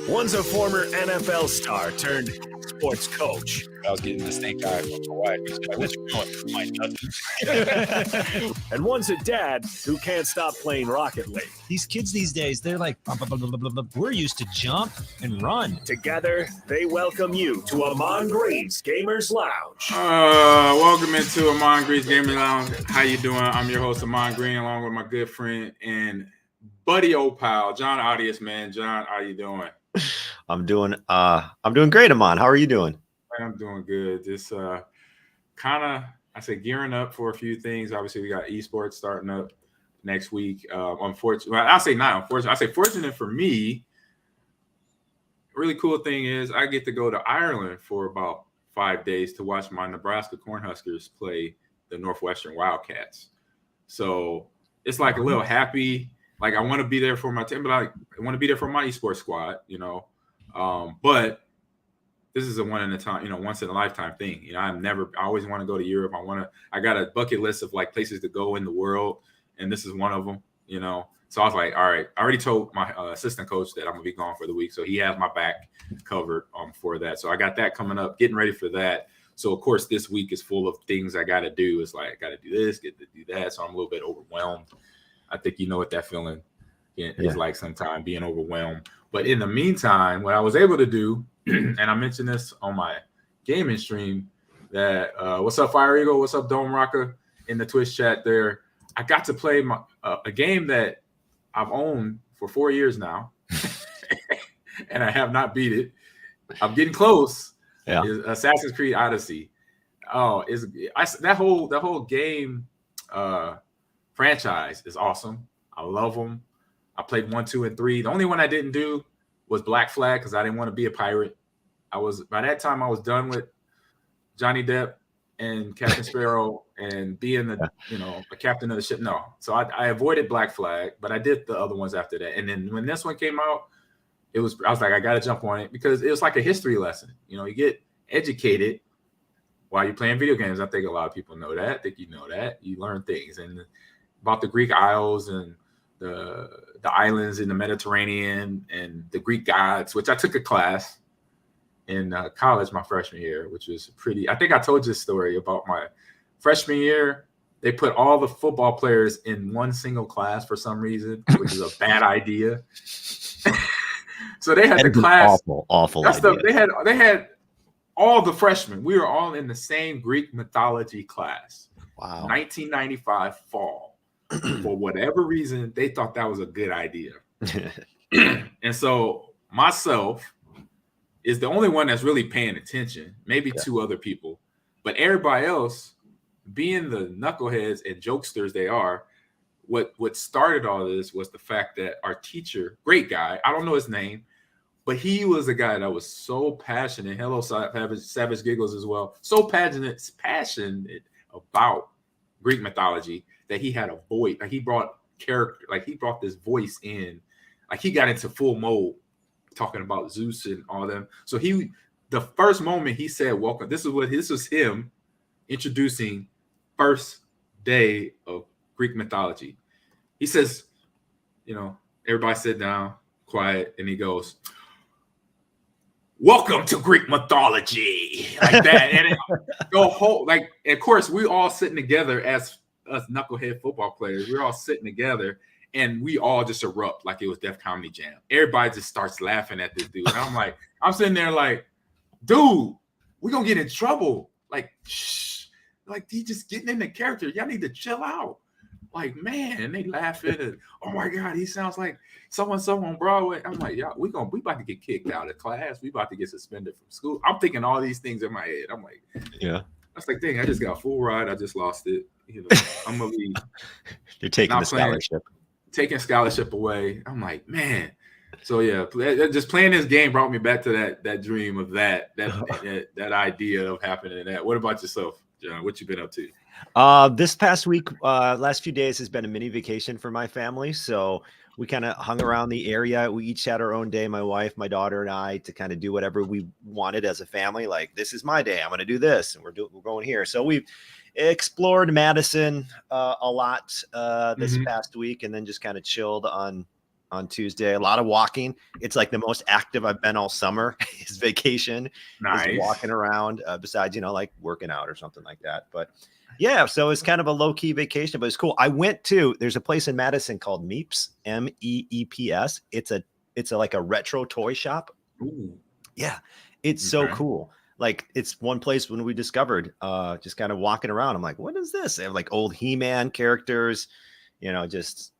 One's a former NFL star turned sports coach. I was getting this stink eye from my wife. He's like, "What you doing?" And one's a dad who can't stop playing Rocket League. These kids these days, they're like, we're used to jump and run. Together, they welcome you to Ahman Green's Gamers Lounge. Welcome into Ahman Green's Gamers Lounge. How you doing? I'm your host, Ahman Green, along with my good friend and buddy old pal, John Audius, man. John, how you doing? I'm doing great, Ahman. How are you doing? I'm doing good. Just kind of, gearing up for a few things. Obviously, we got esports starting up next week. Unfortunately, well, I'll say not unfortunate. I say fortunate for me. Really cool thing is I get to go to Ireland for about 5 days to watch my Nebraska Cornhuskers play the Northwestern Wildcats. So it's like a little happy. Like I want to be there for my team, but I want to be there for my esports squad, you know. But this is a once in a lifetime thing. You know, I always want to go to Europe. I got a bucket list of like places to go in the world, and this is one of them, you know. So I was like, all right, I already told my assistant coach that I'm gonna be gone for the week. So he has my back covered for that. So I got that coming up, getting ready for that. So of course this week is full of things I gotta do. It's like I gotta do this, get to do that. So I'm a little bit overwhelmed. I think you know what that feeling is like sometimes, being overwhelmed. But in the meantime, what I was able to do, and I mentioned this on my gaming stream, that what's up, Fire Eagle? What's up, Dome Rocker? In the Twitch chat there, I got to play a game that I've owned for 4 years now, and I have not beat it. I'm getting close. Yeah, is Assassin's Creed Odyssey. Oh, that whole game franchise is awesome. I love them. I played 1, 2, and 3. The only one I didn't do was Black Flag because I didn't want to be a pirate. By that time I was done with Johnny Depp and Captain Sparrow and being a captain of the ship. No, so I avoided Black Flag, but I did the other ones after that. And then when this one came out, I was like, I got to jump on it because it was like a history lesson. You know, you get educated while you're playing video games. I think a lot of people know that. I think you know that. You learn things about the Greek Isles and the islands in the Mediterranean and the Greek gods, which I took a class in college my freshman year, which was pretty. I think I told you a story about my freshman year. They put all the football players in one single class for some reason, which is a bad idea. So they had the class. Awful idea. They had all the freshmen. We were all in the same Greek mythology class. Wow. 1995 fall. For whatever reason, they thought that was a good idea. And so myself is the only one that's really paying attention, maybe two other people. But everybody else, being the knuckleheads and jokesters they are, what started all this was the fact that our teacher, great guy, I don't know his name, but he was a guy that was so passionate. Hello, Savage Giggles as well. So passionate about Greek mythology that he had a voice. Like he brought character, like he brought this voice in. Like he got into full mode talking about Zeus and all them. So the first moment he said, welcome, this was him introducing first day of Greek mythology. He says, you know, everybody sit down, quiet, and he goes, welcome to Greek mythology, like that. And of course, we all sitting together as us knucklehead football players. We're all sitting together, and we all just erupt like it was Def Comedy Jam. Everybody just starts laughing at this dude. And I'm sitting there like, dude, we're gonna get in trouble. Like, shh, like he just getting in the character. Y'all need to chill out. Like, man, and they laughing and oh my God, he sounds like someone on Broadway. I'm like, yeah, we about to get kicked out of class. We about to get suspended from school. I'm thinking all these things in my head. I'm like, yeah. That's like, dang, I just got a full ride. I just lost it. You know, I'm gonna be You're taking the scholarship. Taking scholarship away. I'm like, man, So yeah, just playing this game brought me back to that dream of that idea of happening. That. What about yourself, John? What you been up to? This past week, last few days has been a mini vacation for my family. So we kind of hung around the area. We each had our own day, my wife, my daughter, and I, to kind of do whatever we wanted as a family. Like, this is my day. I'm going to do this, and we're going here. So we've explored Madison a lot this past week, and then just kind of chilled on Tuesday. A lot of walking. It's like the most active I've been all summer. Is vacation. Nice. Is walking around. Besides, like working out or something like that, but. Yeah, so it's kind of a low-key vacation, but it's cool. I went to, there's a place in Madison called Meeps, Meeps. It's like a retro toy shop. Ooh. Yeah, it's so cool. Like, it's one place when we discovered, just kind of walking around. I'm like, what is this? They have like old He-Man characters, figures,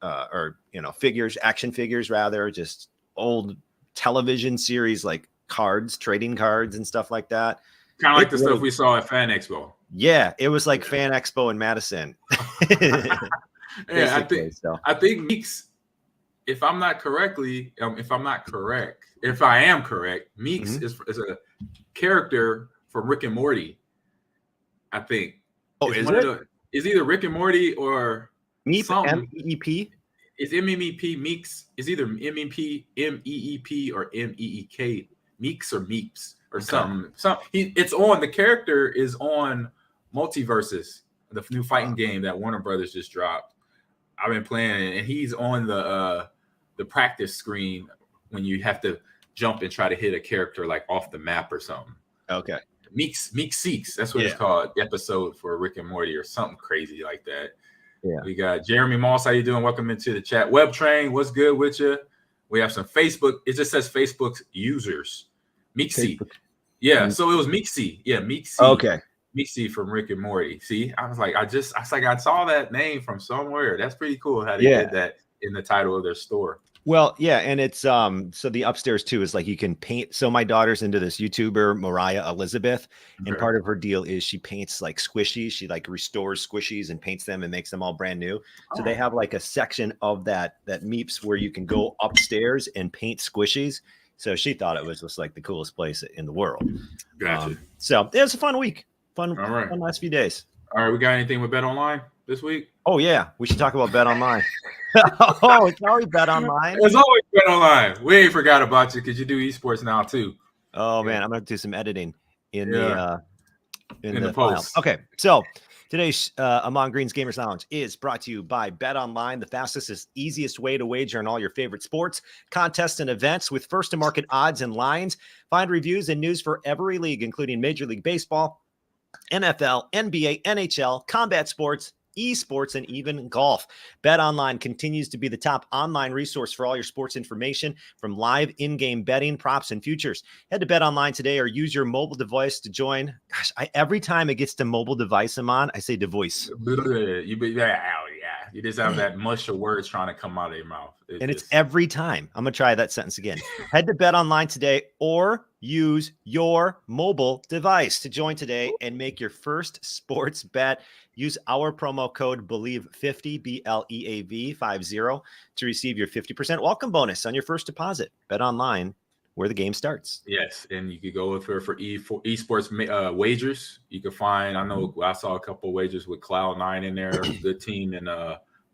action figures rather, just old television series like cards, trading cards and stuff like that. Kind of like the stuff we saw at Fan Expo. Yeah, it was like Fan Expo in Madison. Yeah, I think Meeks, if I am correct, Meeks is a character from Rick and Morty. I think. Oh, It's either Rick and Morty or Meep, something. MEP? It's MEP. Meeks is either MEP, MEEP, or MEEK. Meeks or Meeps or something. It's on. The character is on Multiverses, the new fighting game that Warner Brothers just dropped. I've been playing it, and he's on the practice screen when you have to jump and try to hit a character like off the map or something. Okay. Meek Seeks, that's what it's called. Episode for Rick and Morty or something crazy like that. Yeah. We got Jeremy Moss. How you doing? Welcome into the chat. Web Train, what's good with you? We have some Facebook. It just says Facebook users. Meeksy. Yeah, so it was Meeksy. Yeah, Meeksy. Okay. Meeksy from Rick and Morty. See, I was like, I saw that name from somewhere. That's pretty cool how they did that in the title of their store. Well, yeah, and it's so the upstairs too is like you can paint. So my daughter's into this YouTuber, Mariah Elizabeth, and part of her deal is she paints like squishies. She like restores squishies and paints them and makes them all brand new. So they have like a section of that Meeps where you can go upstairs and paint squishies. So she thought it was just like the coolest place in the world. Gotcha. So it was a fun week. Fun last few days. All right, we got anything with Bet Online this week? Oh yeah, we should talk about Bet Online. Oh, it's always Bet Online. It's always Bet Online. We ain't forgot about you because you do esports now too. Oh man, I'm gonna do some editing in the post. Okay, so today's Ahman Green's Gamers Lounge is brought to you by Bet Online, the fastest, easiest way to wager on all your favorite sports, contests, and events with first-to-market odds and lines. Find reviews and news for every league, including Major League Baseball, NFL, NBA, NHL, combat sports, esports, and even golf. Bet Online continues to be the top online resource for all your sports information, from live in-game betting, props, and futures. Head to Bet Online today or use your mobile device to join. Gosh, every time it gets to mobile device, Ahman, I say device. You just have that mush of words trying to come out of your mouth. It's every time. I'm going to try that sentence again. Head to Bet Online today or use your mobile device to join today and make your first sports bet. Use our promo code BELIEVE50, BLEAV50, to receive your 50% welcome bonus on your first deposit. Bet Online, where the game starts. Yes, and you could go for esports wagers. You could find, I saw a couple of wagers with Cloud9 in there, good team in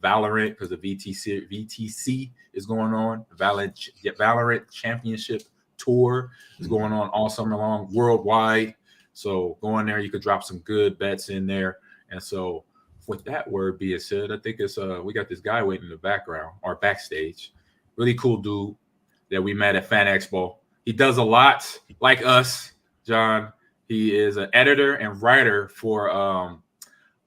Valorant, because the VTC is going on. Valorant Championship Tour is going on all summer long, worldwide. So go in there, you could drop some good bets in there. And so with that word being said, I think it's we got this guy waiting in the background or backstage. Really cool dude that we met at Fan Expo. He does a lot like us, John. He is an editor and writer for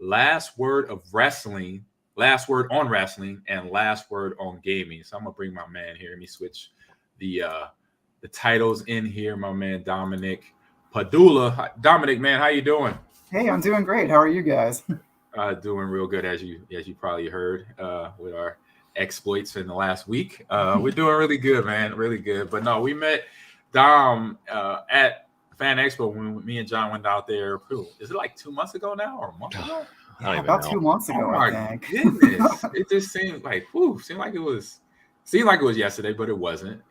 Last Word on Wrestling, and Last Word on Gaming. So I'm gonna bring my man here. Let me switch the titles in here. My man Dominic Padula. Dominic, man, how you doing? Hey, I'm doing great. How are you guys? Doing real good, as you probably heard with our exploits in the last week. We're doing really good, man, really good. But no, we met Dom at Fan Expo when me and John went out there. Is it like 2 months ago now or a month ago? About 2 months ago, oh I my think. Goodness, it just seemed like it was Seemed like it was yesterday, but it wasn't,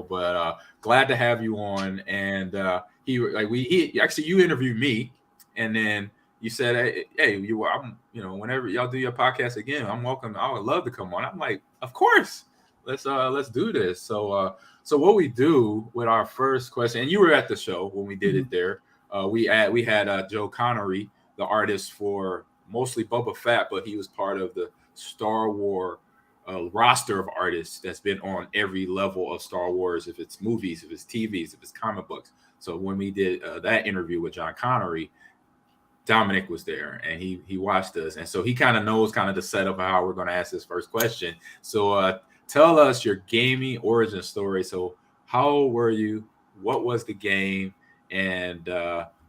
but glad to have you on. And you interviewed me, and then you said, hey, whenever y'all do your podcast again, I'm welcome. I would love to come on. I'm like, of course, let's do this. So what we do with our first question, and you were at the show when we did it there. We had Joe Connery, the artist for mostly Boba Fett, but he was part of the Star Wars roster of artists that's been on every level of Star Wars, if it's movies, if it's TVs, if it's comic books. So when we did that interview with John Connery, Dominic was there, and he watched us, and so he kind of knows the setup of how we're going to ask this first question. So tell us your gaming origin story. So how were you? What was the game? And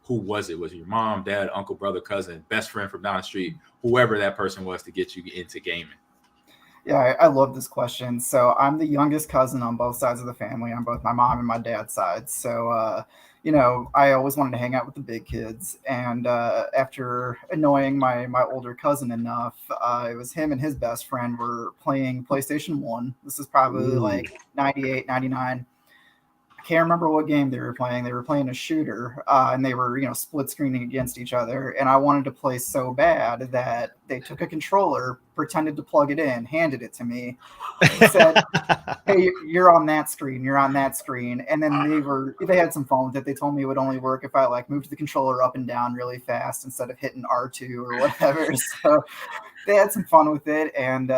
who was it? Was it your mom, dad, uncle, brother, cousin, best friend from down the street, whoever that person was to get you into gaming? Yeah, I love this question. So I'm the youngest cousin on both sides of the family, on both my mom and my dad's side. So, I always wanted to hang out with the big kids. And after annoying my older cousin enough, it was him and his best friend were playing PlayStation 1. This is probably like 98, 99. I can't remember what game they were playing. They were playing a shooter, and they were, split screening against each other. And I wanted to play so bad that they took a controller, pretended to plug it in, handed it to me, and said, "Hey, you're on that screen. You're on that screen." And then they had some fun with it. They told me it would only work if I moved the controller up and down really fast instead of hitting R2 or whatever. So they had some fun with it, and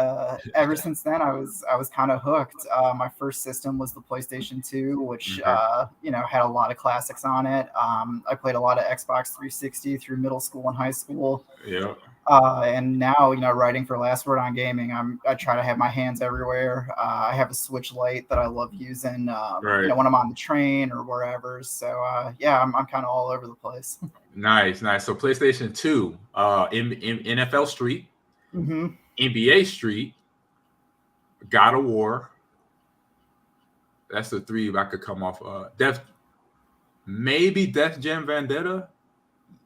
ever since then, I was kind of hooked. My first system was the PlayStation 2, which had a lot of classics on it. I played a lot of Xbox 360 through middle school and high school. Yeah. And now, writing for Last Word on Gaming, I try to have my hands everywhere. I have a Switch Lite that I love using, when I'm on the train or wherever. So, I'm kind of all over the place. Nice. So PlayStation 2, in NFL Street. Mm-hmm. NBA Street, God of War. That's the three I could come off. Def Jam Vendetta.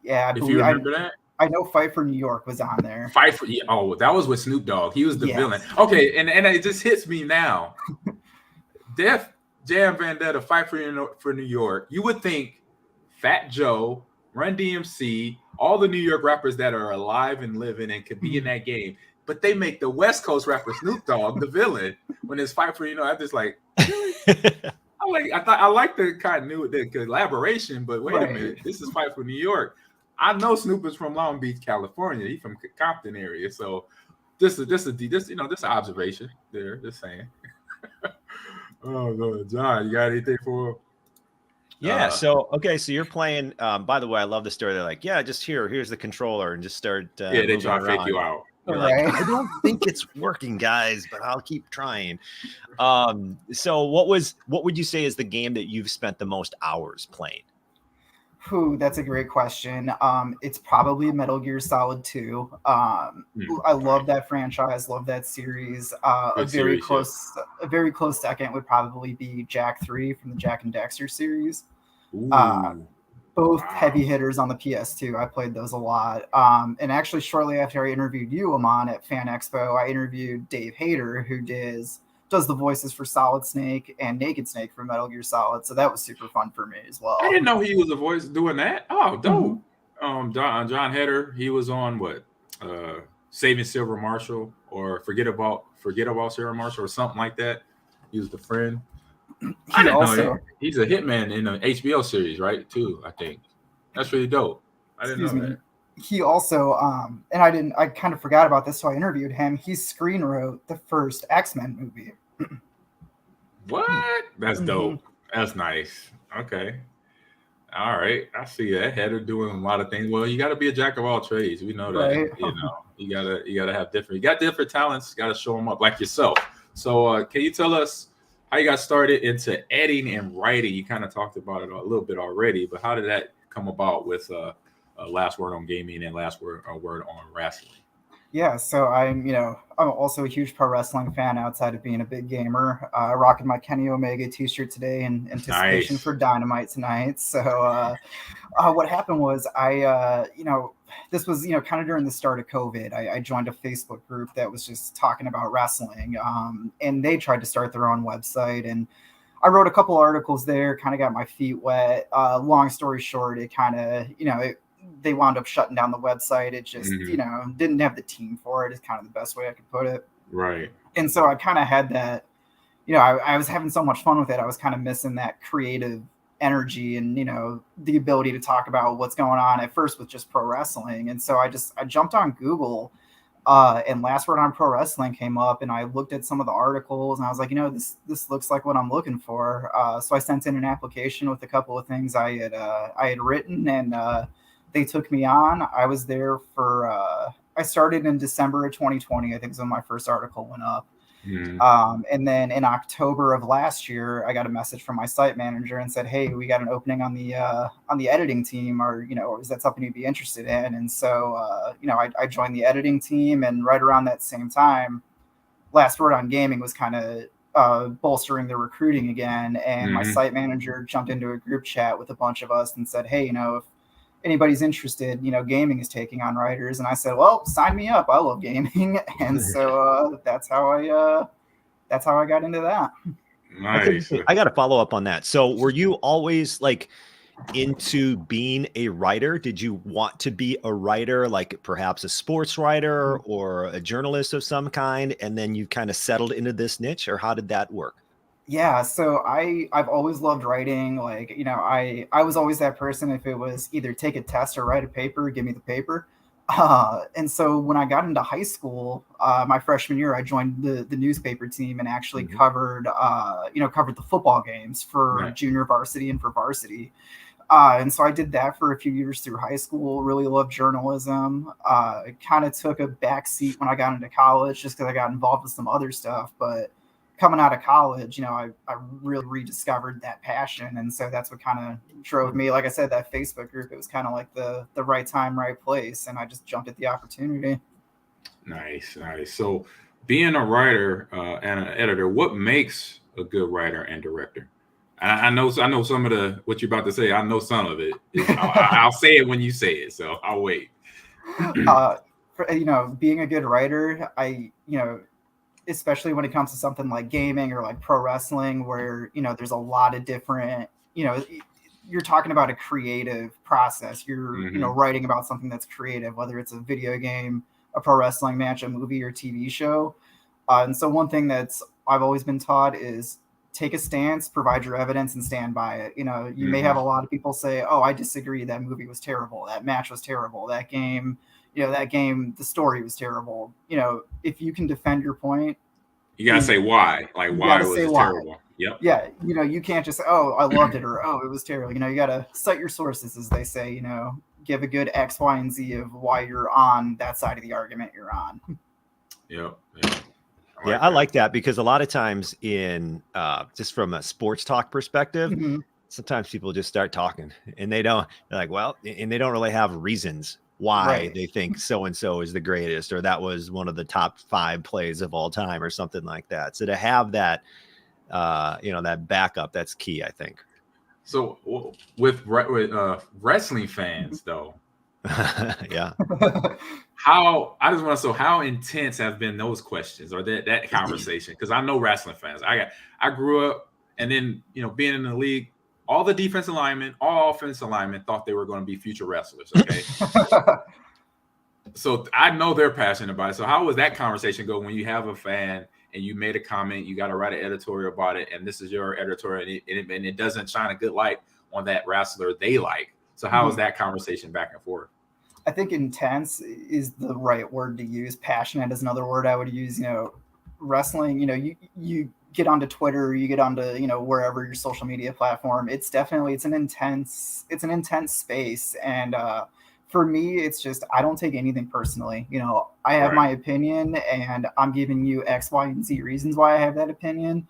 Yeah, if you remember that. I know Fight for New York was on there. That was with Snoop Dogg. He was the villain. Okay, and it just hits me now. Def Jam Vendetta, Fight for New York. You would think Fat Joe, Run DMC, all the New York rappers that are alive and living and could be in that game, but they make the West Coast rapper Snoop Dogg the villain when it's Fight for I'm just like, really? I like the continuity, the collaboration, but wait a minute, this is Fight for New York. I know Snoop is from Long Beach, California. He's from Compton area, so this an observation there. Just saying. Oh no, John, you got anything for? Yeah. So you're playing. By the way, I love the story. They're like, yeah, just here's the controller, and just start. They try to fake you out. You're like, I don't think it's working, guys, but I'll keep trying. So what would you say is the game that you've spent the most hours playing? That's a great question. It's probably Metal Gear Solid 2. I love that franchise, love that series. A very close second would probably be Jak 3 from the Jak and Daxter series. Both heavy hitters on the PS2. I played those a lot. And actually, shortly after I interviewed you, Ahman, at Fan Expo, I interviewed Dave Hayter, who does the voices for Solid Snake and Naked Snake for Metal Gear Solid. So that was super fun for me as well. I didn't know he was a voice doing that. Oh, dope. Mm-hmm. John Heder, he was on what? Saving Silver Marshall or Forget About Silver Marshall or something like that. He was the friend. I didn't know he's a hitman in the HBO series, right? Too, I think. That's really dope. I didn't know that. He also, and I kind of forgot about this, so I interviewed him. He screen wrote the first X-Men movie. What? That's dope. That's nice. Okay. All right. I see that. Heather doing a lot of things. Well, you got to be a jack of all trades. We know that. Right. You gotta have different talents. Got to show them up like yourself. So can you tell us how you got started into editing and writing? You kind of talked about it a little bit already, but how did that come about with Last Word on Gaming and Last Word on Wrestling? Yeah, so I'm also a huge pro wrestling fan outside of being a big gamer. Rocking my Kenny Omega t-shirt today in anticipation Nice. for Dynamite tonight. So what happened was this was, kind of during the start of COVID. I joined a Facebook group that was just talking about wrestling, and they tried to start their own website, and I wrote a couple articles there, kind of got my feet wet. Long story short, it kind of, they wound up shutting down the website. It just, didn't have the team for it, is kind of the best way I could put it. Right. And so I kind of had that, I was having so much fun with it. I was kind of missing that creative energy and, the ability to talk about what's going on at first with just pro wrestling. And so I jumped on Google, and Last Word on Pro Wrestling came up, and I looked at some of the articles, and I was like, this looks like what I'm looking for. So I sent in an application with a couple of things I had written, and they took me on. I was there for I started in December of 2020. I think is when my first article went up. And then in October of last year, I got a message from my site manager and said, "Hey, we got an opening on the editing team, or is that something you'd be interested in?" And so I joined the editing team, and right around that same time, Last Word on Gaming was kind of bolstering the recruiting again, and my site manager jumped into a group chat with a bunch of us and said, "Hey, if anybody's interested, gaming is taking on writers." And I said, "Well, sign me up. I love gaming." And so that's how I got into that. Nice. I got to follow up on that. So were you always like into being a writer? Did you want to be a writer, like perhaps a sports writer or a journalist of some kind, and then you kind of settled into this niche, or how did that work? Yeah, so I've always loved writing. Like, I was always that person. If it was either take a test or write a paper, give me the paper. And so when I got into high school, my freshman year, I joined the newspaper team and actually covered the football games for junior varsity and for varsity. And so I did that for a few years through high school. Really loved journalism. Kind of took a back seat when I got into college just because I got involved with some other stuff. But coming out of college, I really rediscovered that passion. And so that's what kind of drove me. Like I said, that Facebook group, it was kind of like the right time, right place. And I just jumped at the opportunity. Nice. So being a writer and an editor, what makes a good writer and director? I know some of what you're about to say. I know some of it. I'll say it when you say it. So I'll wait. Being a good writer, especially when it comes to something like gaming or like pro wrestling, where, there's a lot of different, you're talking about a creative process. You're, writing about something that's creative, whether it's a video game, a pro wrestling match, a movie or TV show. And so one thing I've always been taught is take a stance, provide your evidence, and stand by it. You may have a lot of people say, "Oh, I disagree. That movie was terrible. That match was terrible. That game, the story was terrible." If you can defend your point, you gotta say why. Like, why was it terrible? Yep. Yeah, you can't just say, "Oh, I loved it," or "Oh, it was terrible." You got to cite your sources, as they say. Give a good X, Y, and Z of why you're on that side of the argument you're on. Yep. I like that, because a lot of times in just from a sports talk perspective, sometimes people just start talking and they're like, well, and they don't really have reasons why they think so-and-so is the greatest, or that was one of the top 5 plays of all time or something like that. So to have that, that backup, that's key, I think. So with wrestling fans though, yeah. How intense have been those questions or that conversation? Because I know wrestling fans. I grew up, and then being in the league, all the defensive linemen, all offensive linemen thought they were going to be future wrestlers. Okay. So I know they're passionate about it. So how was that conversation go when you have a fan and you made a comment, you got to write an editorial about it, and this is your editorial, and it doesn't shine a good light on that wrestler they like? So how was that conversation back and forth? I think intense is the right word to use. Passionate is another word I would use. Wrestling, you get onto Twitter, you get onto, wherever your social media platform, it's an intense space. And for me, it's just, I don't take anything personally. I have my opinion, and I'm giving you X, Y, and Z reasons why I have that opinion.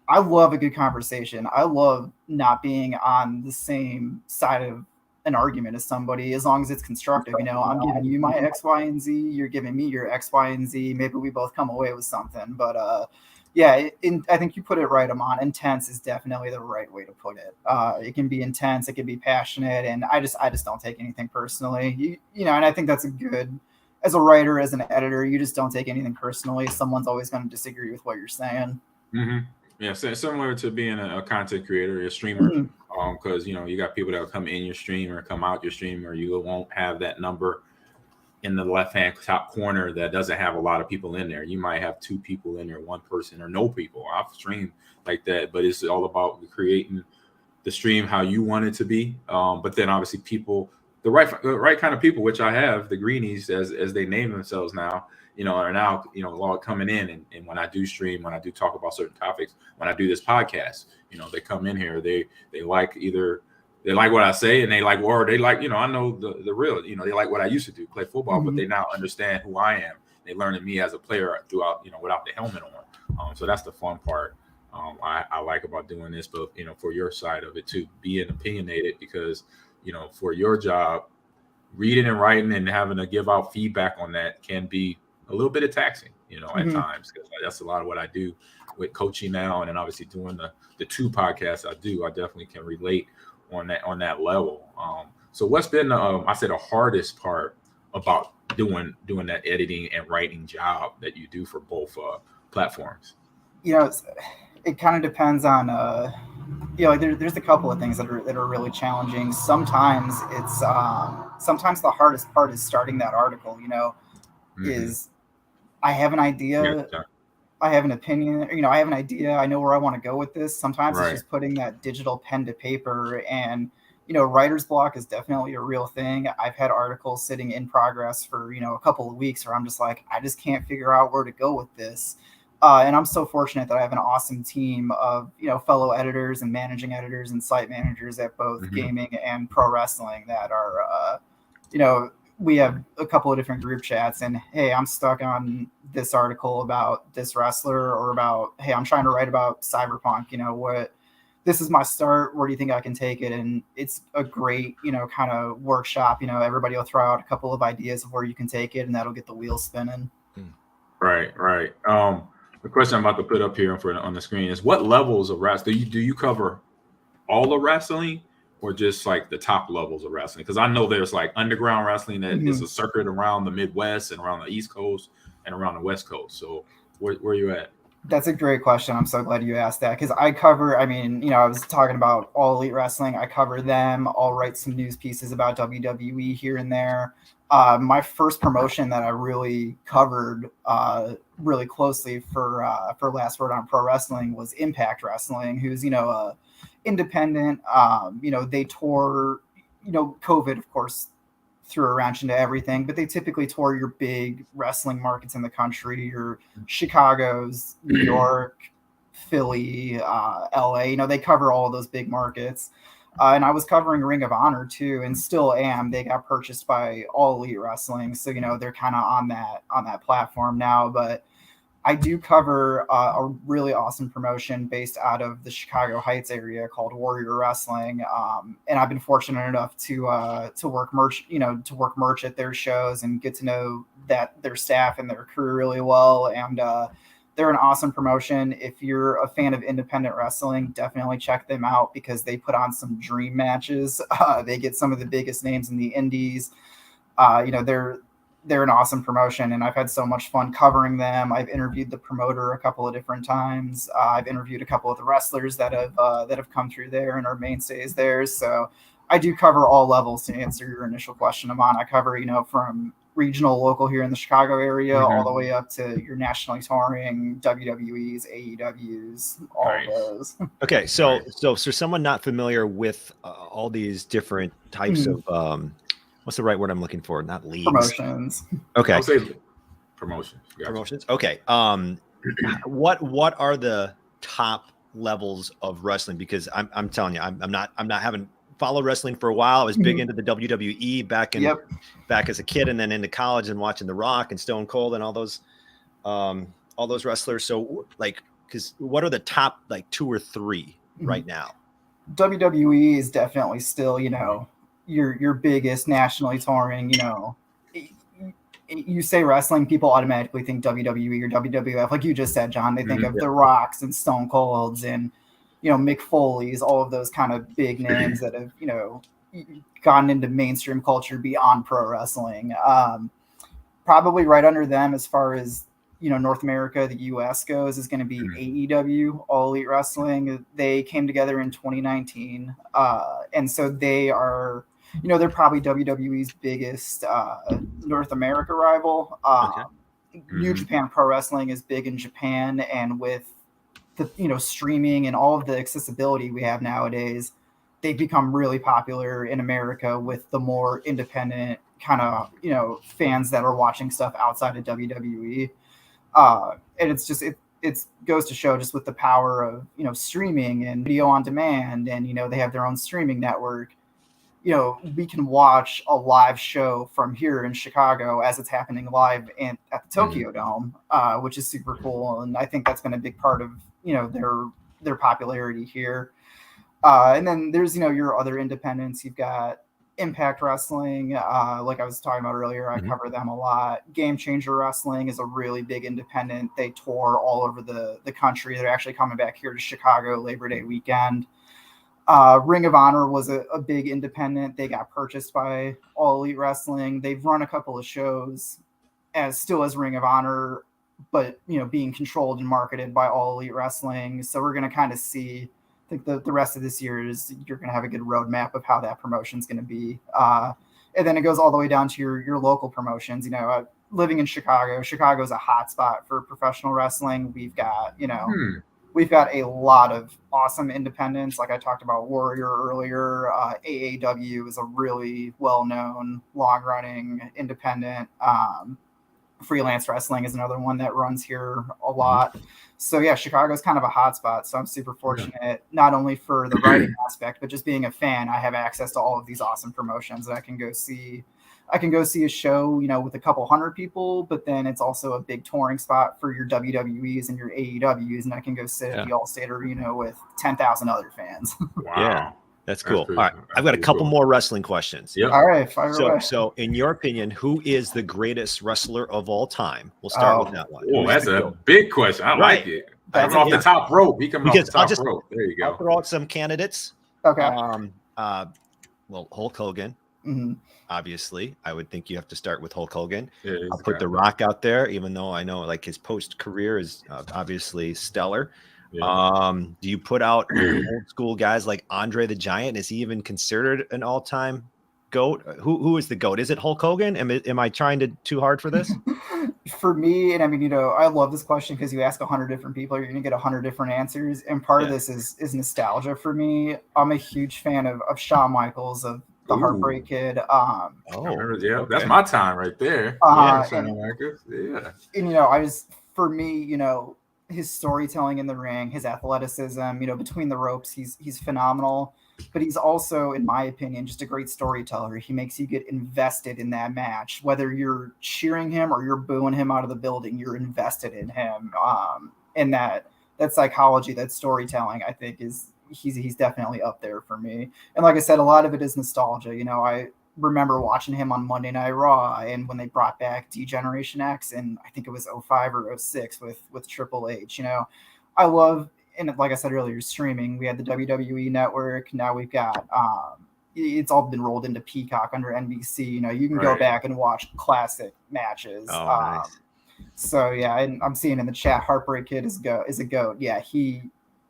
I love a good conversation. I love not being on the same side of an argument with somebody as long as it's constructive. You know, I'm giving you my X, Y, and Z. You're giving me your X, Y, and Z. Maybe we both come away with something. But yeah, I think you put it right, Ahman. Intense is definitely the right way to put it. It can be intense, it can be passionate, and I just don't take anything personally. You know, and I think that's a good, as a writer, as an editor, you just don't take anything personally. Someone's always going to disagree with what you're saying. Mm-hmm. Yeah, similar to being a content creator, a streamer, because you know you got people that will come in your stream or come out your stream, or you won't have that number in the left-hand top corner that doesn't have a lot of people in there. You might have 2 people in there, 1 person, or no people. I've streamed like that, but it's all about creating the stream how you want it to be. But then obviously people, the right kind of people, which I have, the greenies as they name themselves now, you know, are now, you know, all coming in. And when I do stream, when I do talk about certain topics, when I do this podcast, you know, they come in here, they like either they like what I say and they like, or they like, you know, I know the real, you know, they like what I used to do, play football, but they now understand who I am. They learning me as a player throughout, you know, without the helmet on. So that's the fun part. I like about doing this, but, you know, for your side of it too, being opinionated, because, you know, for your job, reading and writing and having to give out feedback on that can be a little bit of taxing, you know, at times, because that's a lot of what I do with coaching now. And then obviously doing the 2 podcasts I do, I definitely can relate on that level. So what's been I say the hardest part about doing that editing and writing job that you do for both platforms? You know, it kind of depends on you know, there's a couple of things that are really challenging. Sometimes it's sometimes the hardest part is starting that article, you know, is I have an idea, I have an opinion, you know, I have an idea, I know where I want to go with this. Sometimes it's just putting that digital pen to paper, and, you know, writer's block is definitely a real thing. I've had articles sitting in progress for, you know, a couple of weeks where I'm just like, I just can't figure out where to go with this. And I'm so fortunate that I have an awesome team of, you know, fellow editors and managing editors and site managers at both gaming and pro wrestling that are, you know, we have a couple of different group chats, and hey, I'm stuck on this article about this wrestler, or about, hey, I'm trying to write about Cyberpunk, you know, this is my start, where do you think I can take it? And it's a great, you know, kind of workshop. You know, everybody will throw out a couple of ideas of where you can take it, and that'll get the wheels spinning. Right. The question I'm about to put up here on the screen is, what levels of wrestling do you cover? All of wrestling, or just like the top levels of wrestling? Because I know there's like underground wrestling that is a circuit around the Midwest and around the East Coast and around the West Coast. So where are you at? That's a great question. I'm so glad you asked that, because I cover, I mean, you know, I was talking about All Elite Wrestling. I cover them. I'll write some news pieces about WWE here and there. My first promotion that I really covered really closely for Last Word on Pro Wrestling was Impact Wrestling, who's, you know, independent. You know, they tour, you know, COVID, of course, threw a wrench into everything, but they typically tour your big wrestling markets in the country, your Chicago's, New York, Philly, LA. You know, they cover all of those big markets. And I was covering Ring of Honor too, and still am. They got purchased by All Elite Wrestling, so, you know, they're kind of on that platform now. But I do cover a really awesome promotion based out of the Chicago Heights area called Warrior Wrestling, and I've been fortunate enough to work merch at their shows and get to know their staff and their crew really well. And they're an awesome promotion. If you're a fan of independent wrestling, definitely check them out, because they put on some dream matches. They get some of the biggest names in the indies. You know, they're an awesome promotion, and I've had so much fun covering them. I've interviewed the promoter a couple of different times. I've interviewed a couple of the wrestlers that have come through there and are mainstays there. So I do cover all levels, to answer your initial question, Ahman. I cover, you know, from regional, local here in the Chicago area, all the way up to your nationally touring WWEs, AEWs, all of those. Okay, so someone not familiar with all these different types of what's the right word I'm looking for? Not leagues. Promotions. Okay. I'll say promotions. Gotcha. Promotions. Okay. What are the top levels of wrestling? Because I'm telling you, I'm not having followed wrestling for a while. I was big into the WWE back as a kid, and then into college and watching The Rock and Stone Cold and all those wrestlers. So, like, because what are the top like 2 or 3 right now? WWE is definitely still, you know, your biggest nationally touring, you say wrestling, people automatically think WWE or WWF, like you just said, John. They think of The Rocks and Stone Colds and Mick Foley's, all of those kind of big names that have gotten into mainstream culture beyond pro wrestling. Probably right under them, as far as North America, the US goes, is going to be AEW, All Elite Wrestling. They came together in 2019, and so they are. They're probably WWE's biggest North America rival. New Japan Pro Wrestling is big in Japan, and with the streaming and all of the accessibility we have nowadays, they've become really popular in America with the more independent kind of fans that are watching stuff outside of WWE. And it's just it goes to show, just with the power of streaming and video on demand, and they have their own streaming network. We can watch a live show from here in Chicago as it's happening live at the Tokyo Dome, which is super cool. And I think that's been a big part of, their popularity here. And then there's, your other independents. You've got Impact Wrestling. Like I was talking about earlier, I cover them a lot. Game Changer Wrestling is a really big independent. They tour all over the country. They're actually coming back here to Chicago Labor Day weekend. Ring of Honor was a big independent. They got purchased by All Elite Wrestling. They've run a couple of shows as Ring of Honor, but being controlled and marketed by All Elite Wrestling. So we're going to kind of see, I think the rest of this year you're going to have a good roadmap of how that promotion's going to be. And then it goes all the way down to your local promotions. Living in Chicago's a hot spot for professional wrestling. We've got, We've got a lot of awesome independents. Like I talked about Warrior earlier. AAW is a really well-known, long-running independent. Freelance Wrestling is another one that runs here a lot. So yeah, Chicago's kind of a hot spot. So I'm super fortunate, not only for the writing aspect, but just being a fan. I have access to all of these awesome promotions that I can go see. I can go see a show, with a couple hundred people, but then it's also a big touring spot for your WWEs and your AEWs, and I can go sit at the Allstate Arena with 10,000 other fans. Wow. Yeah, that's cool. All right, I've got a couple more wrestling questions. Yep. All right, fire away. So, in your opinion, who is the greatest wrestler of all time? We'll start with that one. Oh, that's a big question. I like it. That's off the top rope. He coming off the top rope. There you go. I'll throw out some candidates. Okay. Well, Hulk Hogan. Mm-hmm. Obviously, I would think you have to start with Hulk Hogan. Yeah, I'll put The Rock out there, even though I know like his post career is obviously stellar. Yeah. Do you put out old school guys like Andre the Giant? Is he even considered an all time GOAT? Who is the GOAT? Is it Hulk Hogan? Am I trying too hard for this? For me, and I mean, I love this question because you ask 100 different people, you're going to get 100 different answers. And part of this is nostalgia for me. I'm a huge fan of Shawn Michaels, of the Heartbreak Kid. That's my time right there. For me, his storytelling in the ring, his athleticism, between the ropes, he's phenomenal. But he's also, in my opinion, just a great storyteller. He makes you get invested in that match, whether you're cheering him or you're booing him out of the building. You're invested in him, and that psychology, that storytelling, I think he's definitely up there for me. And like I said, a lot of it is nostalgia. I remember watching him on Monday Night Raw, and when they brought back D-Generation X, and I think it was 05 or 06 with Triple H. I love, and like I said earlier, streaming. We had the WWE Network. Now we've got it's all been rolled into Peacock under NBC. You can go back and watch classic matches. Nice. So yeah, and I'm seeing in the chat, Heartbreak Kid is a GOAT. Yeah,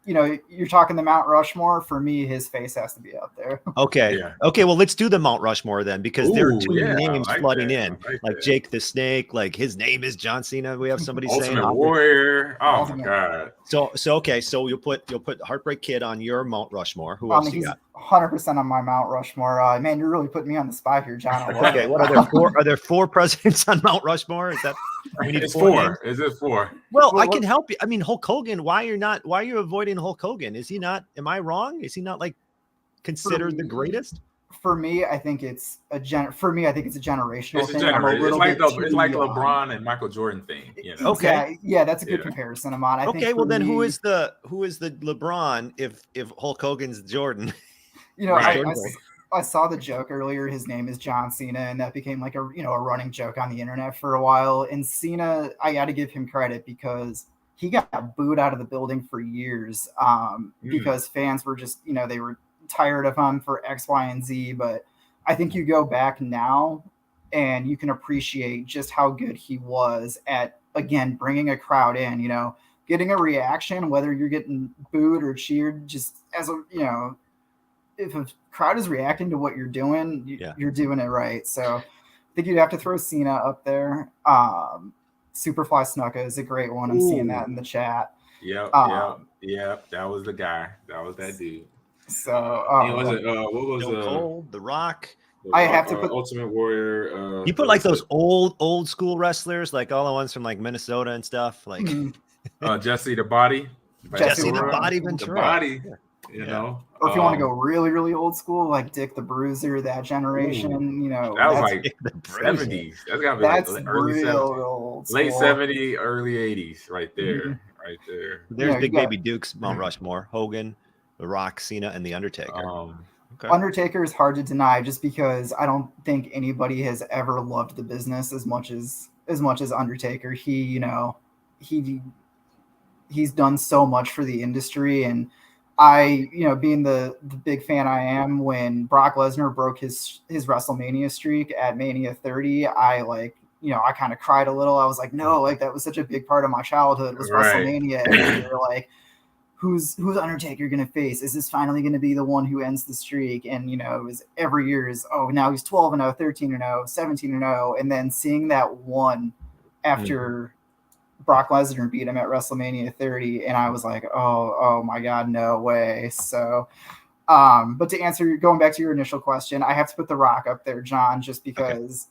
you're talking the Mount Rushmore. For me, his face has to be out there. Okay. Yeah. Okay. Well, let's do the Mount Rushmore then, because there are two names flooding in, like Jake the Snake. Like his name is John Cena. We have somebody saying Ultimate Warrior. Oh my God. So okay. So you'll put Heartbreak Kid on your Mount Rushmore. Who else you got? 100% on my Mount Rushmore. Man, you're really putting me on the spot here, John. Okay. What are there four? Are there four presidents on Mount Rushmore? Is that? It's four. Is it four? Well, I can help you. I mean, Hulk Hogan. Why are you avoiding Hulk Hogan? Is he not? Am I wrong? Is he not like considered the greatest? For me, I think it's a generational thing. It's like LeBron and Michael Jordan thing. Okay. Yeah, that's a good comparison, Ahman. Okay, well then who is the LeBron if Hulk Hogan's Jordan? I saw the joke earlier. His name is John Cena, and that became like a running joke on the internet for a while. And Cena, I got to give him credit because he got booed out of the building for years because fans were just they were tired of him for X, Y, and Z. But I think you go back now and you can appreciate just how good he was at, again, bringing a crowd in, getting a reaction, whether you're getting booed or cheered, just as a, if a crowd is reacting to what you're doing, you're doing it right. So I think you'd have to throw Cena up there. Superfly Snuka is a great one. I'm seeing that in the chat. Yep. That was the guy. That was that dude. So what was Cold, The Rock? I have to put Ultimate Warrior. You put like those old school wrestlers, like all the ones from like Minnesota and stuff, like Jesse the Body. Jesse the Body Ventura. The Body. You know, or if you want to go really, really old school, like Dick the Bruiser, that generation, that was like the 70s. That's gotta be like early 70s, late 70s, early 80s, right there, right there. There's Big Baby Duke's Mount Rushmore: Hogan, The Rock, Cena, and The Undertaker. Undertaker is hard to deny, just because I don't think anybody has ever loved the business as much as Undertaker. He's done so much for the industry, and I, being the big fan I am, when Brock Lesnar broke his WrestleMania streak at Mania 30, I kind of cried a little. I was like, no, like that was such a big part of my childhood was WrestleMania. And you're like, who's Undertaker going to face? Is this finally going to be the one who ends the streak? And, it was every year is, now he's 12-0, 13-0, 17-0. And then seeing that one after Brock Lesnar beat him at WrestleMania 30, and I was like, oh my God, no way. So, but to answer, going back to your initial question, I have to put The Rock up there, John, just because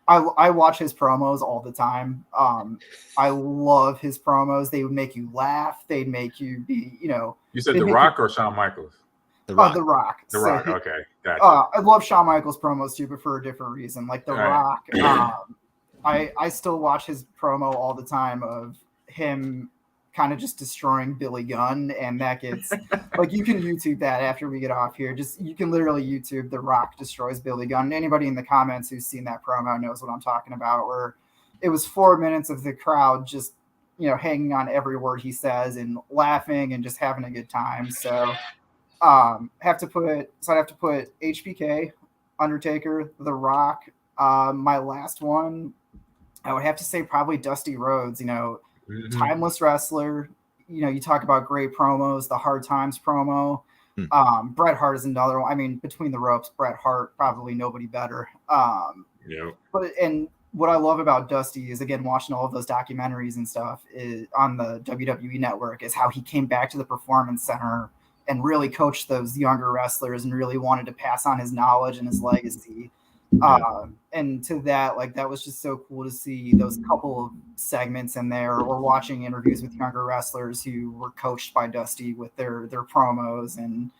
I watch his promos all the time. I love his promos. They would make you laugh. They'd make you be, You said The Rock or Shawn Michaels? The Rock. The Rock. Okay, gotcha. I love Shawn Michaels promos too, but for a different reason. Like The Rock. I still watch his promo all the time of him kind of just destroying Billy Gunn, and that gets like, you can YouTube that after we get off here. You can literally YouTube The Rock destroys Billy Gunn. Anybody in the comments who's seen that promo knows what I'm talking about, where it was 4 minutes of the crowd just hanging on every word he says and laughing and just having a good time. So I have to put HBK, Undertaker, The Rock. My last one, I would have to say probably Dusty Rhodes, timeless wrestler. You talk about great promos, the Hard Times promo. Bret Hart is another one. I mean, between the ropes, Bret Hart, probably nobody better. But what I love about Dusty is, again, watching all of those documentaries and stuff on the WWE network, is how he came back to the Performance Center and really coached those younger wrestlers and really wanted to pass on his knowledge and his legacy. And to that, like, that was just so cool to see those couple of segments in there, or watching interviews with younger wrestlers who were coached by Dusty with their promos and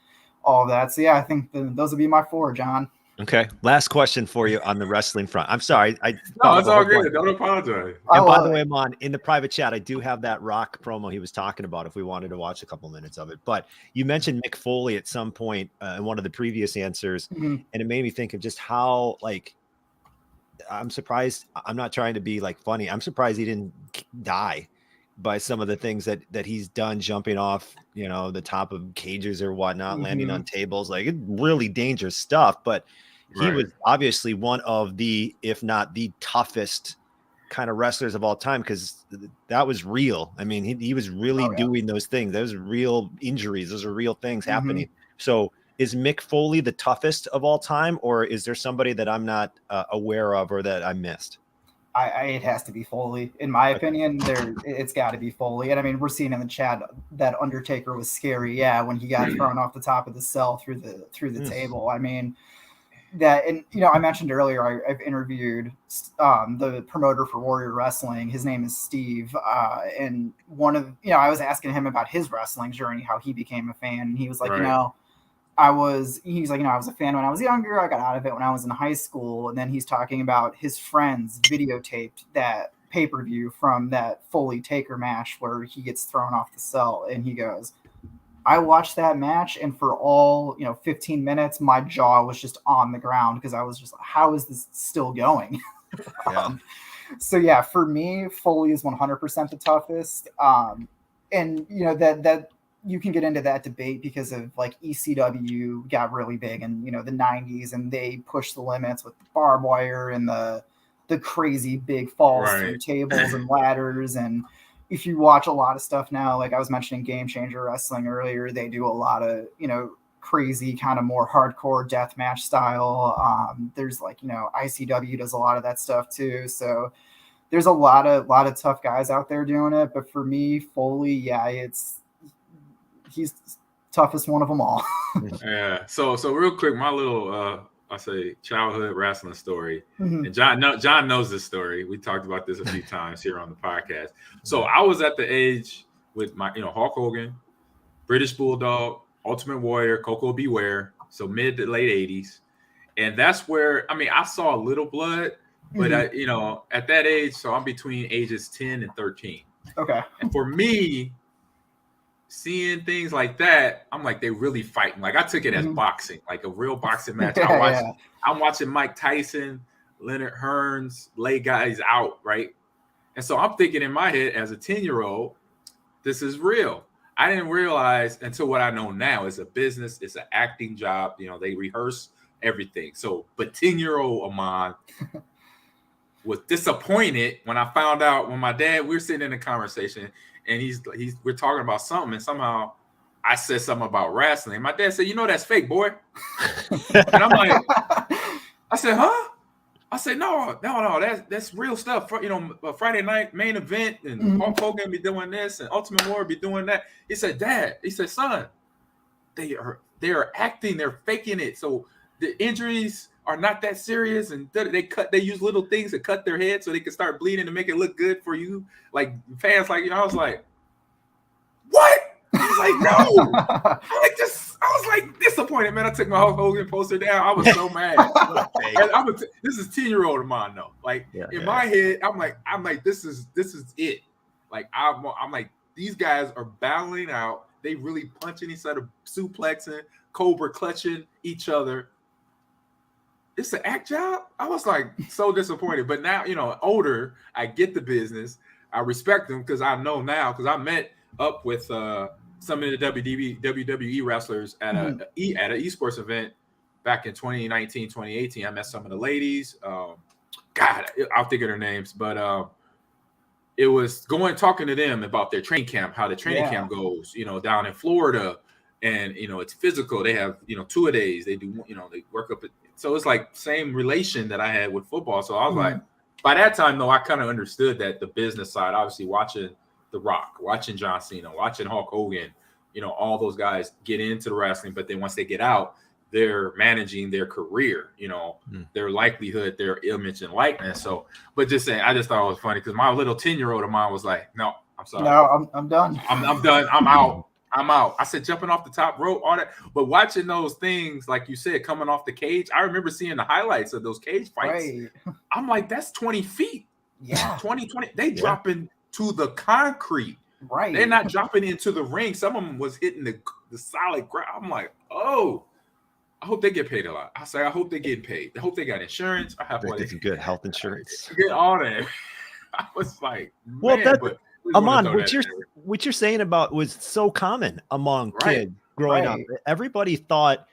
all of that. So yeah, I think those would be my 4, John. Okay. Last question for you on the wrestling front. I'm sorry. No, it's all good. Don't apologize. And by the way, Ahman, in the private chat, I do have that Rock promo he was talking about if we wanted to watch a couple minutes of it. But you mentioned Mick Foley at some point in one of the previous answers, and it made me think of just how, like, I'm surprised. I'm not trying to be like funny. I'm surprised he didn't die by some of the things that he's done, jumping off, the top of cages or whatnot, landing on tables, like really dangerous stuff. But he was obviously one of the, if not the toughest kind of wrestlers of all time, because that was real. I mean, he was really doing those things. Those are real injuries. Those are real things happening. So is Mick Foley the toughest of all time, or is there somebody that I'm not aware of or that I missed? It has to be Foley, in my opinion. It's got to be Foley. And I mean, we're seeing in the chat that Undertaker was scary. Yeah, when he got thrown off the top of the cell through the table. I mean, that, and I mentioned earlier, I've interviewed the promoter for Warrior Wrestling. His name is Steve, and one of I was asking him about his wrestling journey, how he became a fan, and he was like, I was a fan when I was younger. I got out of it when I was in high school. And then he's talking about his friends videotaped that pay-per-view from that Foley Taker match where he gets thrown off the cell, and he goes, I watched that match, and for all 15 minutes, my jaw was just on the ground because I was just like, how is this still going? Yeah. So yeah, for me, Foley is 100% the toughest. And that you can get into that debate because of like ECW got really big in the 90s, and they pushed the limits with the barbed wire and the crazy big falls through tables and ladders. And if you watch a lot of stuff now, like I was mentioning Game Changer Wrestling earlier, they do a lot of crazy kind of more hardcore deathmatch style. There's like ICW does a lot of that stuff too. So there's a lot of tough guys out there doing it. But for me, Foley, yeah, he's toughest one of them all. Yeah. So real quick, my little I say childhood wrestling story. Mm-hmm. And John knows this story. We talked about this a few times here on the podcast. So I was at the age with my Hulk Hogan, British Bulldog, Ultimate Warrior, Coco Beware. So mid to late 80s. And that's where I saw a little blood, but at that age, so I'm between ages 10 and 13. Okay. And for me, seeing things like that, I'm like, they really fighting. Like I took it as boxing, like a real boxing match. I'm watching Mike Tyson, Leonard Hearns lay guys out, right? And so I'm thinking in my head as a 10-year-old, this is real. I didn't realize until what I know now is a business, it's an acting job. They rehearse everything. So, but 10-year-old Ahman was disappointed when I found out when my dad, we were sitting in a conversation and we're talking about something, and somehow I said something about wrestling. My dad said, that's fake, boy. And I'm like, I said, huh? I said, no, that's real stuff. Friday night main event, and Hulk Hogan be doing this, and Ultimate Warrior be doing that. He said, Dad, he said, son, they are acting, they're faking it. So the injuries are not that serious, and they use little things to cut their head so they can start bleeding to make it look good for you, like fans. Like I was like, what? He's like, no. I was like disappointed, man. I took my Hulk Hogan poster down. I was so mad. This is 10-year-old of mine though. Like in my head, I'm like, this is it. Like I'm like, these guys are battling out. They really punching each other, suplexing, cobra clutching each other. It's an act job. I was like so disappointed. But now, older, I get the business. I respect them because I know now, because I met up with some of the WWE wrestlers at an esports event back in 2019, 2018. I met some of the ladies. God, I'll think of their names, but it was talking to them about their training camp, how the training camp goes, down in Florida, and it's physical. They have 2-a-days. They do they work up. So it's like same relation that I had with football. So I was like, by that time though, I kind of understood that the business side, obviously watching The Rock, watching John Cena, watching Hulk Hogan, all those guys get into the wrestling, but then once they get out, they're managing their career, their likelihood, their image and likeness. So, but just saying, I just thought it was funny because my little 10-year-old of mine was like, no, I'm sorry. No, I'm done. I'm done. I'm out. I said, jumping off the top rope, all that. But watching those things, like you said, coming off the cage, I remember seeing the highlights of those cage fights. Right. I'm like, that's 20 feet. Yeah. 20. They dropping to the concrete. Right. They're not dropping into the ring. Some of them was hitting the solid ground. I'm like, oh, I hope they get paid a lot. I say, I hope they get paid. I hope they got insurance. I have good health insurance. Get all that. I was like, well, man, that's but Ahman, what you're saying about was so common among kids growing up. Everybody thought,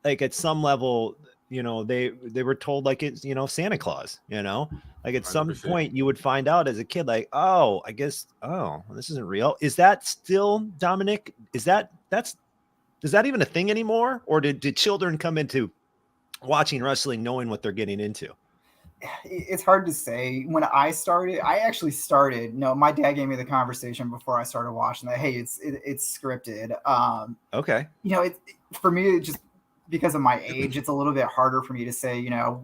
like at some level, they were told like it's Santa Claus. Like at 100%. Some point you would find out as a kid, like, oh, I guess, this isn't real. Is that still, Dominic? Is that even a thing anymore, or did children come into watching wrestling knowing what they're getting into? It's hard to say. When I actually started. No, my dad gave me the conversation before I started watching that. Hey, it's scripted. Okay. For me, it just because of my age, it's a little bit harder for me to say,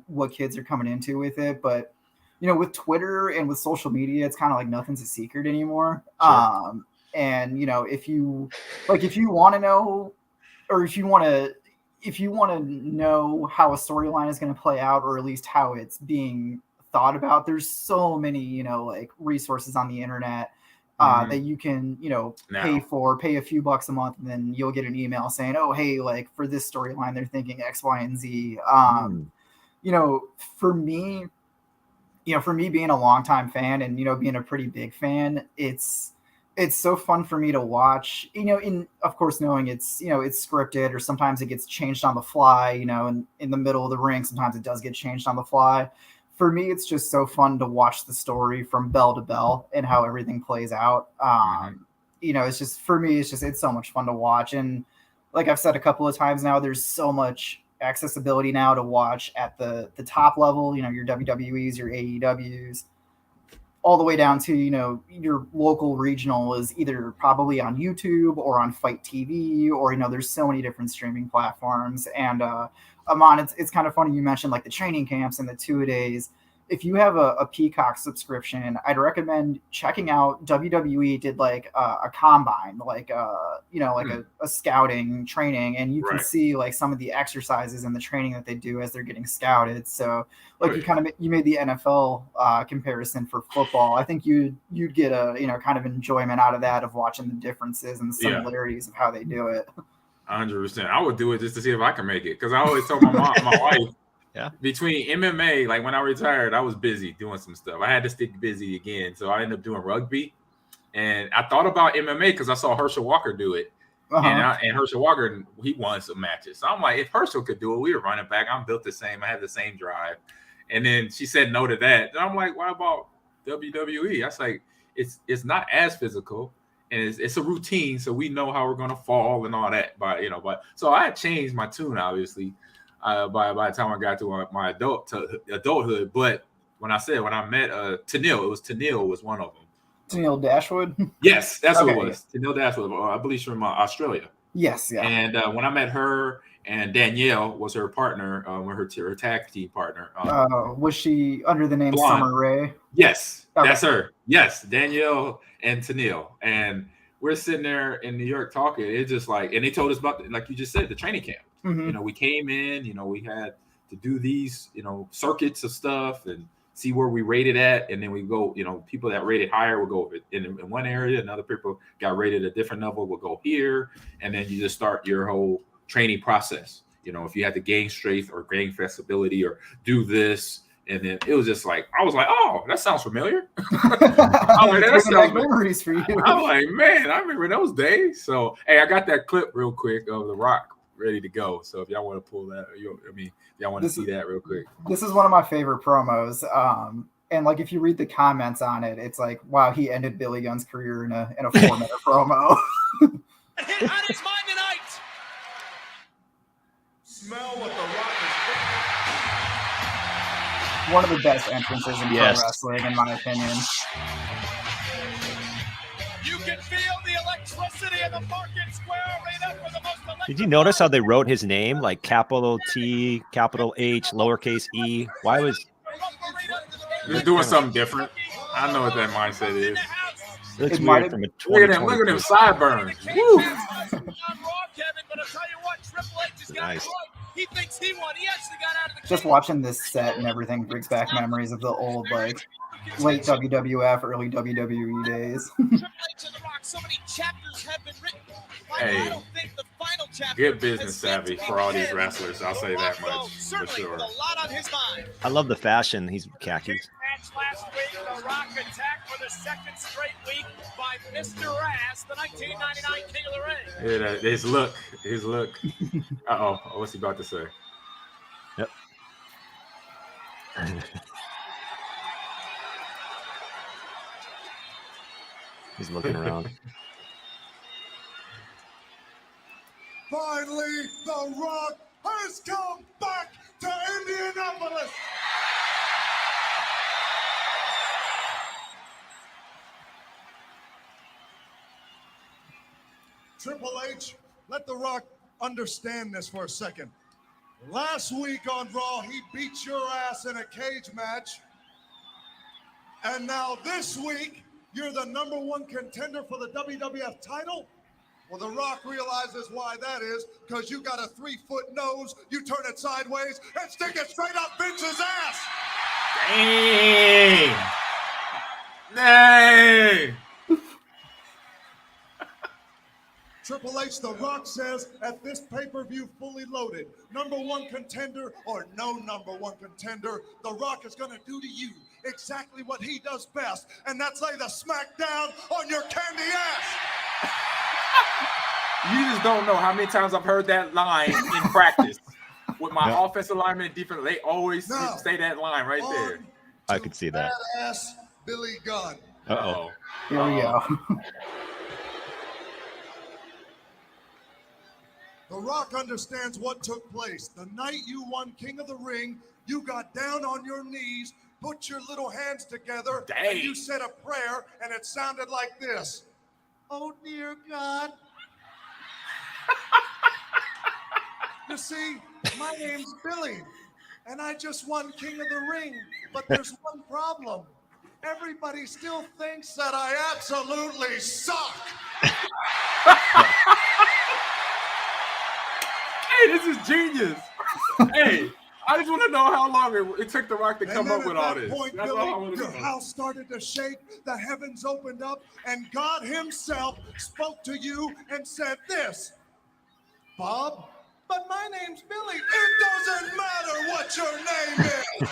what kids are coming into with it. But with Twitter and with social media, it's kind of like nothing's a secret anymore. Sure. And if you want to know, or if you want to know how a storyline is going to play out, or at least how it's being thought about, there's so many, like resources on the internet. that you can, Now. pay a few bucks a month, and then you'll get an email saying, oh, hey, like for this storyline, they're thinking X, Y, and Z. For me, being a longtime fan and, being a pretty big fan, it's so fun for me to watch, of course, knowing it's scripted, or sometimes it gets changed on the fly, in the middle of the ring. Sometimes it does get changed on the fly. For me, it's just so fun to watch the story from bell to bell and how everything plays out. It's just, for me, it's so much fun to watch. And like I've said a couple of times now, there's so much accessibility now to watch at the top level, your WWEs, your AEWs, all the way down to, your local regional is either probably on YouTube or on Fight TV, or, there's so many different streaming platforms. And, Ahman, it's kind of funny you mentioned like the training camps and the 2-a-days. If you have a Peacock subscription, I'd recommend checking out WWE did like a combine, like a scouting training, and you can see like some of the exercises and the training that they do as they're getting scouted. So like you made the NFL comparison for football. I think you'd get a kind of enjoyment out of that, of watching the differences and the similarities of how they do it. 100%. I would do it just to see if I can make it, because I always told my wife. Yeah. Between MMA, like when I retired, I was busy doing some stuff. I had to stick busy again, so I ended up doing rugby. And I thought about MMA because I saw Herschel Walker do it, and Herschel Walker, he won some matches. So I'm like, if Herschel could do it, we were running back. I'm built the same. I have the same drive. And then she said no to that. And I'm like, what about WWE? I was like, it's not as physical. And it's a routine, so we know how we're gonna fall and all that. But so I had changed my tune, obviously, by the time I got to my adulthood. But when I met Tennille was one of them. Tennille Dashwood. Yes, that's what it was. Tennille Dashwood. I believe she's from Australia. Yes, yeah. And when I met her, and Danielle was her partner, her tag team partner. Was she under the name Blonde. Summer Rae? Yes, that's her. Yes, Danielle and Tennille. And we're sitting there in New York talking. It's just like, and they told us about, like you just said, the training camp. Mm-hmm. We came in, we had to do these, circuits of stuff and see where we rated at. And then we go, people that rated higher will go in one area, and other people got rated a different level will go here. And then you just start your whole training process. If you had to gain strength or gain flexibility or do this. And then it was just like, I was like, oh, that sounds familiar. I'm like, that sounds memories for you. I'm like, man, I remember those days. So, hey, I got that clip real quick of The Rock ready to go. So if y'all want to pull that, y'all want to see that real quick. This is one of my favorite promos. And like, if you read the comments on it, it's like, wow, he ended Billy Gunn's career in a 4-minute promo. Hit on his mind tonight. Smell what The Rock is. One of the best entrances in pro wrestling, in my opinion. You can feel the electricity in the market square arena for the most electric. Did you notice how they wrote his name, like capital T, capital H, lowercase e? Why was they're doing something different? I know what that mindset is. It looks weird from a Look at them sideburns. Woo! Nice. He thinks he won. He actually got out of the Just watching this set and everything brings back memories of the old, like, late WWF, early WWE days. So many chapters have been written. Hey, I don't think the final chapter good business savvy for all these wrestlers. I'll say that much for sure. With a lot on his mind. I love the fashion. He's khakis. Match last week, The Rock attacked for the second straight week by Mr. Ass, the 1999 King of the Ring. Yeah, his look. What's he about to say? Yep. He's looking around. Finally, The Rock has come back to Indianapolis. Triple H, let The Rock understand this for a second. Last week on Raw, he beat your ass in a cage match. And now this week, you're the #1 contender for the WWF title? Well, The Rock realizes why that is, because you got a 3-foot nose, you turn it sideways, and stick it straight up Vince's ass. Dang! Triple H, The Rock says, at this pay-per-view fully loaded, number one contender or no number one contender, The Rock is going to do to you exactly what he does best, and that's lay the smack down on your candy ass. You just don't know how many times I've heard that line in practice with my offensive lineman and defense. They always say that line right there. I could see that. Badass Billy Gunn. Uh-oh. Here we go. The Rock understands what took place. The night you won King of the Ring, you got down on your knees, put your little hands together, and you said a prayer, and it sounded like this. Oh, dear God. You see, my name's Billy, and I just won King of the Ring, but there's one problem. Everybody still thinks that I absolutely suck. Hey, this is genius. Hey, I just want to know how long it took The Rock to come up with all this. Point, That's Billy, all I want to your know. house started to shake, the heavens opened up, and God himself spoke to you and said this, Bob, but my name's Billy. It doesn't matter what your name is.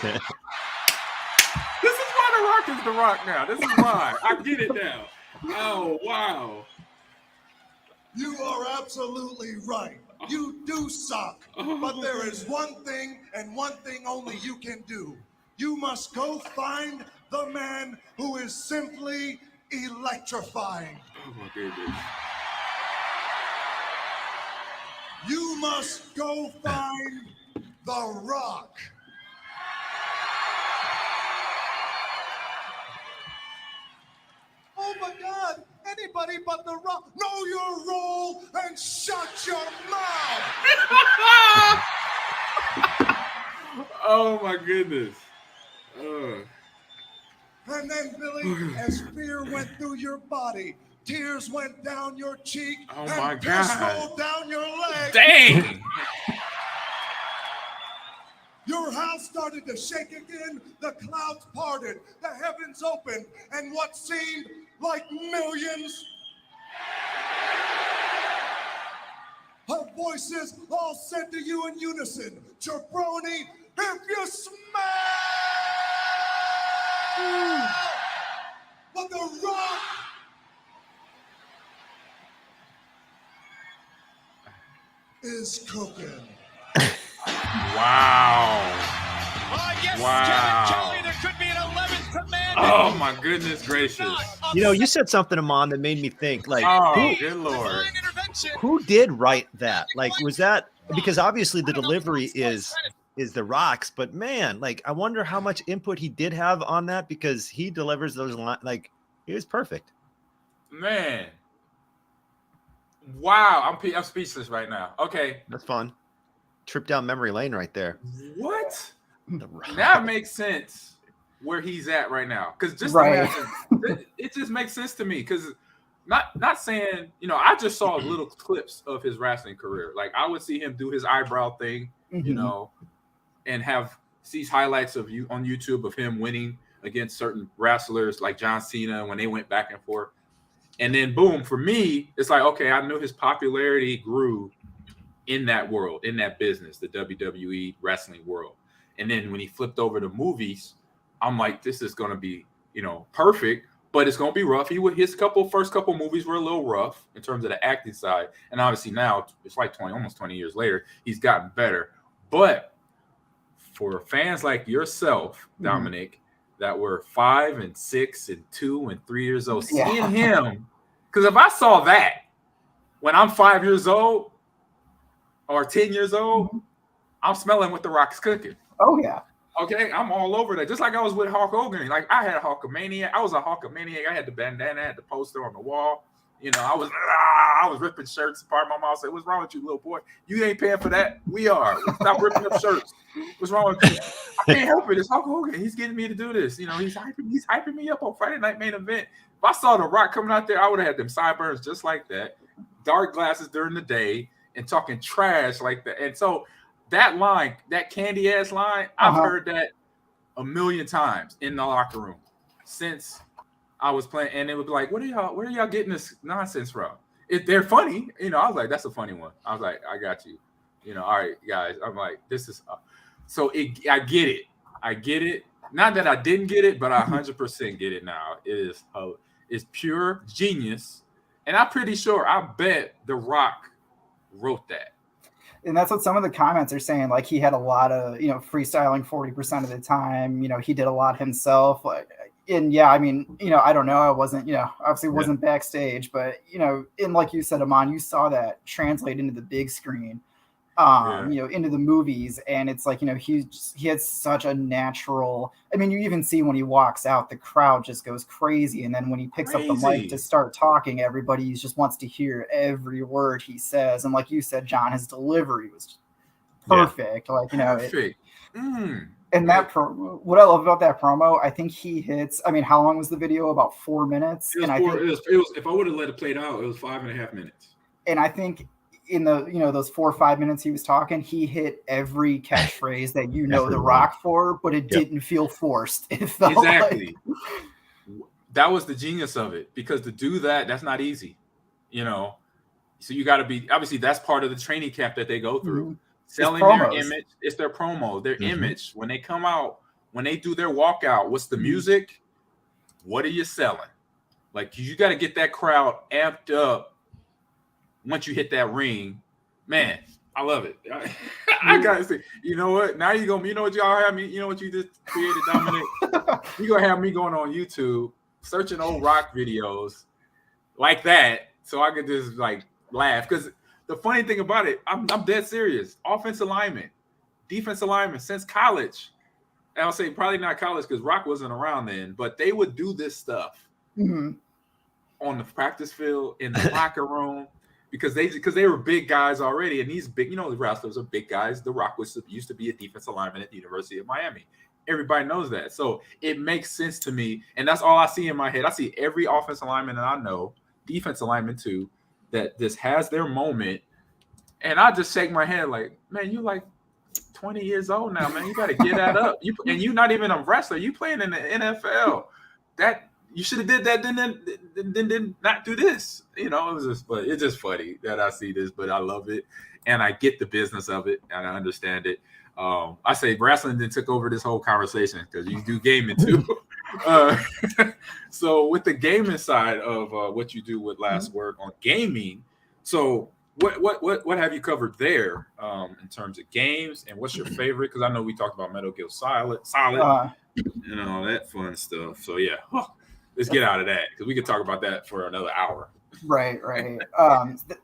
This is why The Rock is The Rock now. This is why. I get it now. Oh, wow. You are absolutely right. You do suck. But there is one thing and one thing only you can do. You must go find the man who is simply electrifying. Oh, my goodness. You must go find The Rock. Oh my God, anybody but The Rock. Know your role and shut your mouth. Oh my goodness. And then, Billy, as fear went through your body, tears went down your cheek, Oh and my piss God. rolled down your leg. Dang. Your house started to shake again, the clouds parted, the heavens opened, and what seemed like millions of voices all said to you in unison, Jabroni, if you smell what The Rock is cooking. Wow. Yes, Wow. Kelly, there could be an 11th command. Oh my goodness gracious. You know, you said something, Ahman, that made me think, like, Oh, good Lord. who did write that? Like, was that because obviously the delivery is The Rock's, but man, like, I wonder how much input he did have on that because he delivers those lines. Like, it was perfect. Man. Wow. I'm speechless right now. Okay. That's fun. Trip down memory lane right there. What? The Rock. That makes sense where he's at right now. Because just Right. imagine, it just makes sense to me. Because not saying, you know, I just saw little clips of his wrestling career. Like I would see him do his eyebrow thing, you know, and have these highlights of you on YouTube of him winning against certain wrestlers like John Cena when they went back and forth. And then boom, for me, it's like, okay, I knew his popularity grew in that world, in that business, the WWE wrestling world. And then when he flipped over to movies, I'm like, this is going to be, you know, perfect, but it's going to be rough. His first couple movies were a little rough in terms of the acting side. And obviously now it's like almost 20 years later, he's gotten better. But for fans like yourself, Dominic, that were 5 and 6 and 2 and 3 years old, seeing him, because if I saw that when I'm 5 years old or 10 years old, I'm smelling what The Rock's cooking. Oh yeah. Okay, I'm all over that. Just like I was with Hulk Hogan. Like I had a Hulkamaniac. I was a Hulkamaniac. I had the bandana, I had the poster on the wall. You know, I was ripping shirts apart. My mom said, "What's wrong with you, little boy? You ain't paying for that. We are. Stop ripping up shirts. What's wrong with you?" I can't help it. It's Hulk Hogan. He's getting me to do this. You know, he's hyping me up on Friday Night Main Event. If I saw The Rock coming out there, I would have had them sideburns just like that, dark glasses during the day, and talking trash like that. And so that line, that candy ass line, I've heard that a million times in the locker room since I was playing. And it would be like, where are y'all getting this nonsense from? they're funny. You know, I was like, that's a funny one. I was like, I got you. You know, all right, guys. I'm like, this is I get it. I get it. Not that I didn't get it, but I 100% get it now. It's pure genius. And I'm pretty sure, I bet The Rock wrote that. And that's what some of the comments are saying. Like, he had a lot of, freestyling 40% of the time. He did a lot himself. And yeah, I mean, I don't know. I wasn't, obviously wasn't backstage, but, and like you said, Ahman, you saw that translate into the big screen, into the movies. And it's like, he has such a natural, I mean, you even see when he walks out, the crowd just goes crazy. And then when he picks up the mic to start talking, everybody just wants to hear every word he says. And like you said, John, his delivery was perfect. Like, perfect. And what I love about that promo, I think he hits. I mean, how long was the video? About 4 minutes. It was, if I would have let it play out, it was 5.5 minutes. And I think in the those 4 or 5 minutes he was talking, he hit every catchphrase that The Rock for, but it didn't feel forced. It felt exactly. That was the genius of it, because to do that's not easy, So you got to be, obviously that's part of the training camp that they go through. Mm-hmm. Selling their image, it's their promo, their image. When they come out, when they do their walkout, what's the music? What are you selling? Like, you got to get that crowd amped up once you hit that ring. Man, I love it. I gotta say, you know what? Now you know what y'all have me, you know what you just created, Dominic? You're gonna have me going on YouTube, searching old Rock videos like that, so I could just like laugh. Because the funny thing about it, I'm dead serious. Offensive lineman, defensive lineman since college. And I'll say probably not college because Rock wasn't around then, but they would do this stuff on the practice field, in the locker room, because they were big guys already. And these big, the wrestlers are big guys. The Rock used to be a defensive lineman at the University of Miami. Everybody knows that. So it makes sense to me. And that's all I see in my head. I see every offensive lineman that I know, defensive lineman too, that just has their moment, and I just shake my head like, man, you like 20 years old now, man. You got to get that up. And you're not even a wrestler. You playing in the NFL. That you should have did that, then not do this. It was just, but it's just funny that I see this, but I love it, and I get the business of it, and I understand it. I say wrestling then took over this whole conversation because you do gaming too. So with the gaming side of what you do with Last Word on gaming, so what have you covered there in terms of games, and what's your favorite? Because I know we talked about Metal Gear Solid, and all that fun stuff. So yeah, let's get out of that because we could talk about that for another hour. Right.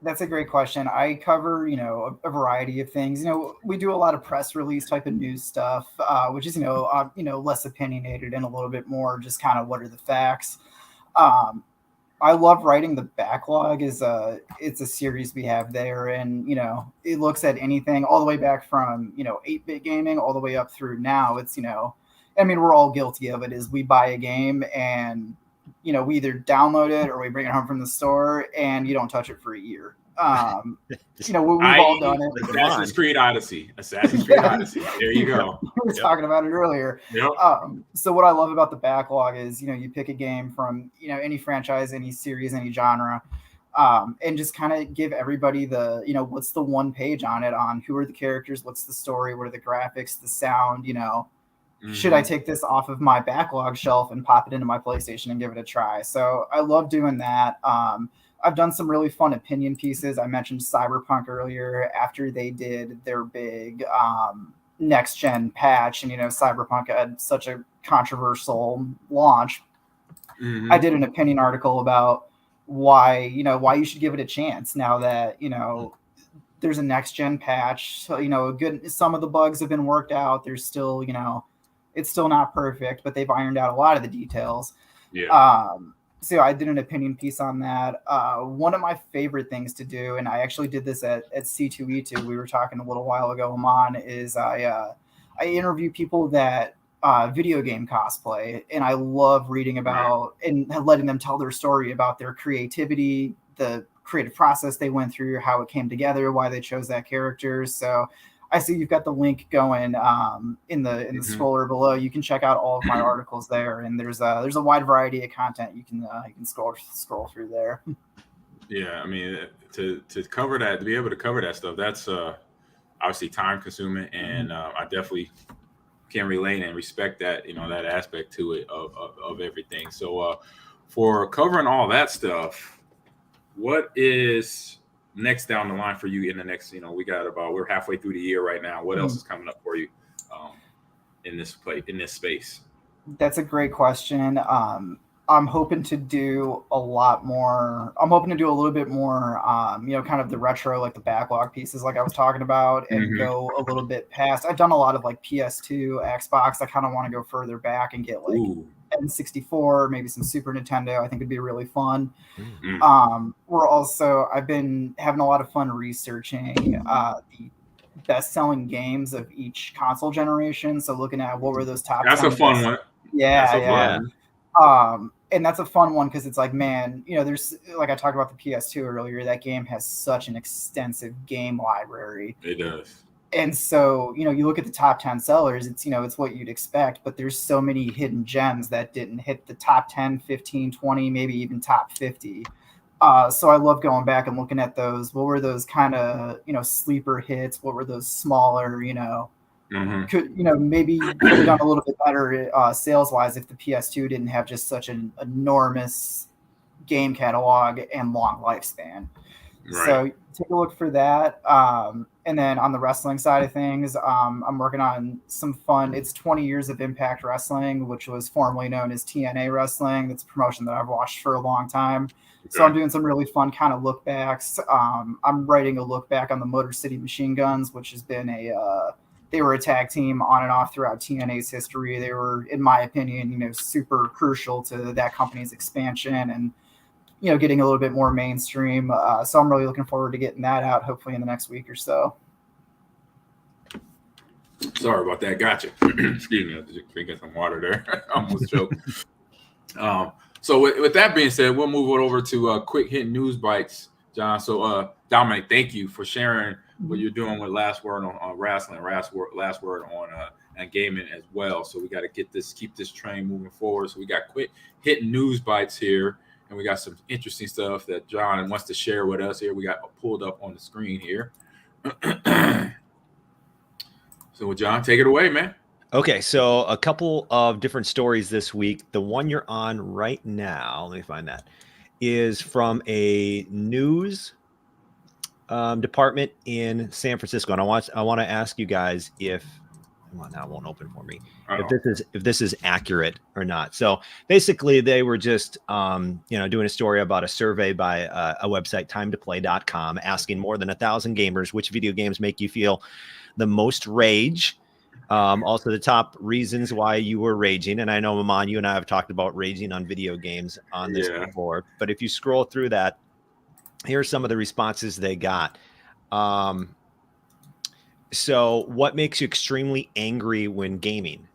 That's a great question. I cover, a variety of things. We do a lot of press release type of news stuff, which is, less opinionated and a little bit more just kind of what are the facts. I love writing the backlog. It's a series we have there, and it looks at anything all the way back from 8-bit gaming all the way up through now. It's I mean, we're all guilty of it. Is we buy a game and we either download it or we bring it home from the store and you don't touch it for a year. We've all done it. Assassin's Creed Odyssey. There you go. We were talking about it earlier. Yep. So what I love about the backlog is, you pick a game from, any franchise, any series, any genre, and just kind of give everybody the, what's the one page on it on who are the characters, what's the story, what are the graphics, the sound, should I take this off of my backlog shelf and pop it into my PlayStation and give it a try? So I love doing that. I've done some really fun opinion pieces. I mentioned Cyberpunk earlier after they did their big next gen patch, and Cyberpunk had such a controversial launch. I did an opinion article about why you should give it a chance now that there's a next gen patch. So some of the bugs have been worked out. There's still it's still not perfect, but they've ironed out a lot of the details. So I did an opinion piece on that. One of my favorite things to do, and I actually did this at C2E2, we were talking a little while ago, Ahman, is I interview people that video game cosplay, and I love reading about and letting them tell their story about their creativity, the creative process they went through, how it came together, why they chose that character. So I see you've got the link going in the scroller below. You can check out all of my articles there, and there's a wide variety of content you can scroll through there. Yeah, I mean, to cover that, to be able to cover that stuff, that's obviously time consuming, and I definitely can relate and respect that, that aspect to it of everything. So for covering all that stuff, what is next down the line for you in the next, we're halfway through the year right now. What else is coming up for you in this space? That's a great question. I'm hoping to do a lot more. I'm hoping to do a little bit more, kind of the retro, like the backlog pieces, like I was talking about, and go a little bit past. I've done a lot of like PS2, Xbox. I kind of want to go further back and get like N64, maybe some Super Nintendo. I think it'd be really fun. I've been having a lot of fun researching the best-selling games of each console generation. So looking at what were those top. That's a fun one. Yeah. And that's a fun one because it's like, man, there's, like I talked about the PS2 earlier, that game has such an extensive game library. It does. And so, you look at the top 10 sellers, it's, it's what you'd expect, but there's so many hidden gems that didn't hit the top 10, 15, 20, maybe even top 50. So I love going back and looking at those. What were those kind of, sleeper hits? What were those smaller, could maybe could have done a little bit better sales wise if the PS2 didn't have just such an enormous game catalog and long lifespan. Right. So take a look for that. And then on the wrestling side of things, I'm working on some fun. It's 20 years of Impact Wrestling, which was formerly known as TNA Wrestling. That's a promotion that I've watched for a long time. Okay. So I'm doing some really fun kind of look backs. I'm writing a look back on the Motor City Machine Guns, which has been they were a tag team on and off throughout TNA's history. They were, in my opinion, super crucial to that company's expansion and, getting a little bit more mainstream. So I'm really looking forward to getting that out, hopefully in the next week or so. Sorry about that. Gotcha. Excuse me. I was just drinking some water there. I almost choked. So with that being said, we'll move it over to quick hit news bites, John. So Dominic, thank you for sharing what you're doing with Last Word on wrestling, last word on gaming as well. So we got to keep this train moving forward. So we got quick hit news bites here, and we got some interesting stuff that John wants to share with us here. We got pulled up on the screen here. So John, take it away, man. Okay, so a couple of different stories this week. The one you're on right now, let me find that, is from a news department in San Francisco, and I want to ask you guys if now it won't open for me. If this is accurate or not. So basically, they were just doing a story about a survey by a website, timetoplay.com, asking more than 1,000 gamers which video games make you feel the most rage. Also, the top reasons why you were raging, and I know, Ahman, you and I have talked about raging on video games on this before. But if you scroll through that, here are some of the responses they got. So what makes you extremely angry when gaming?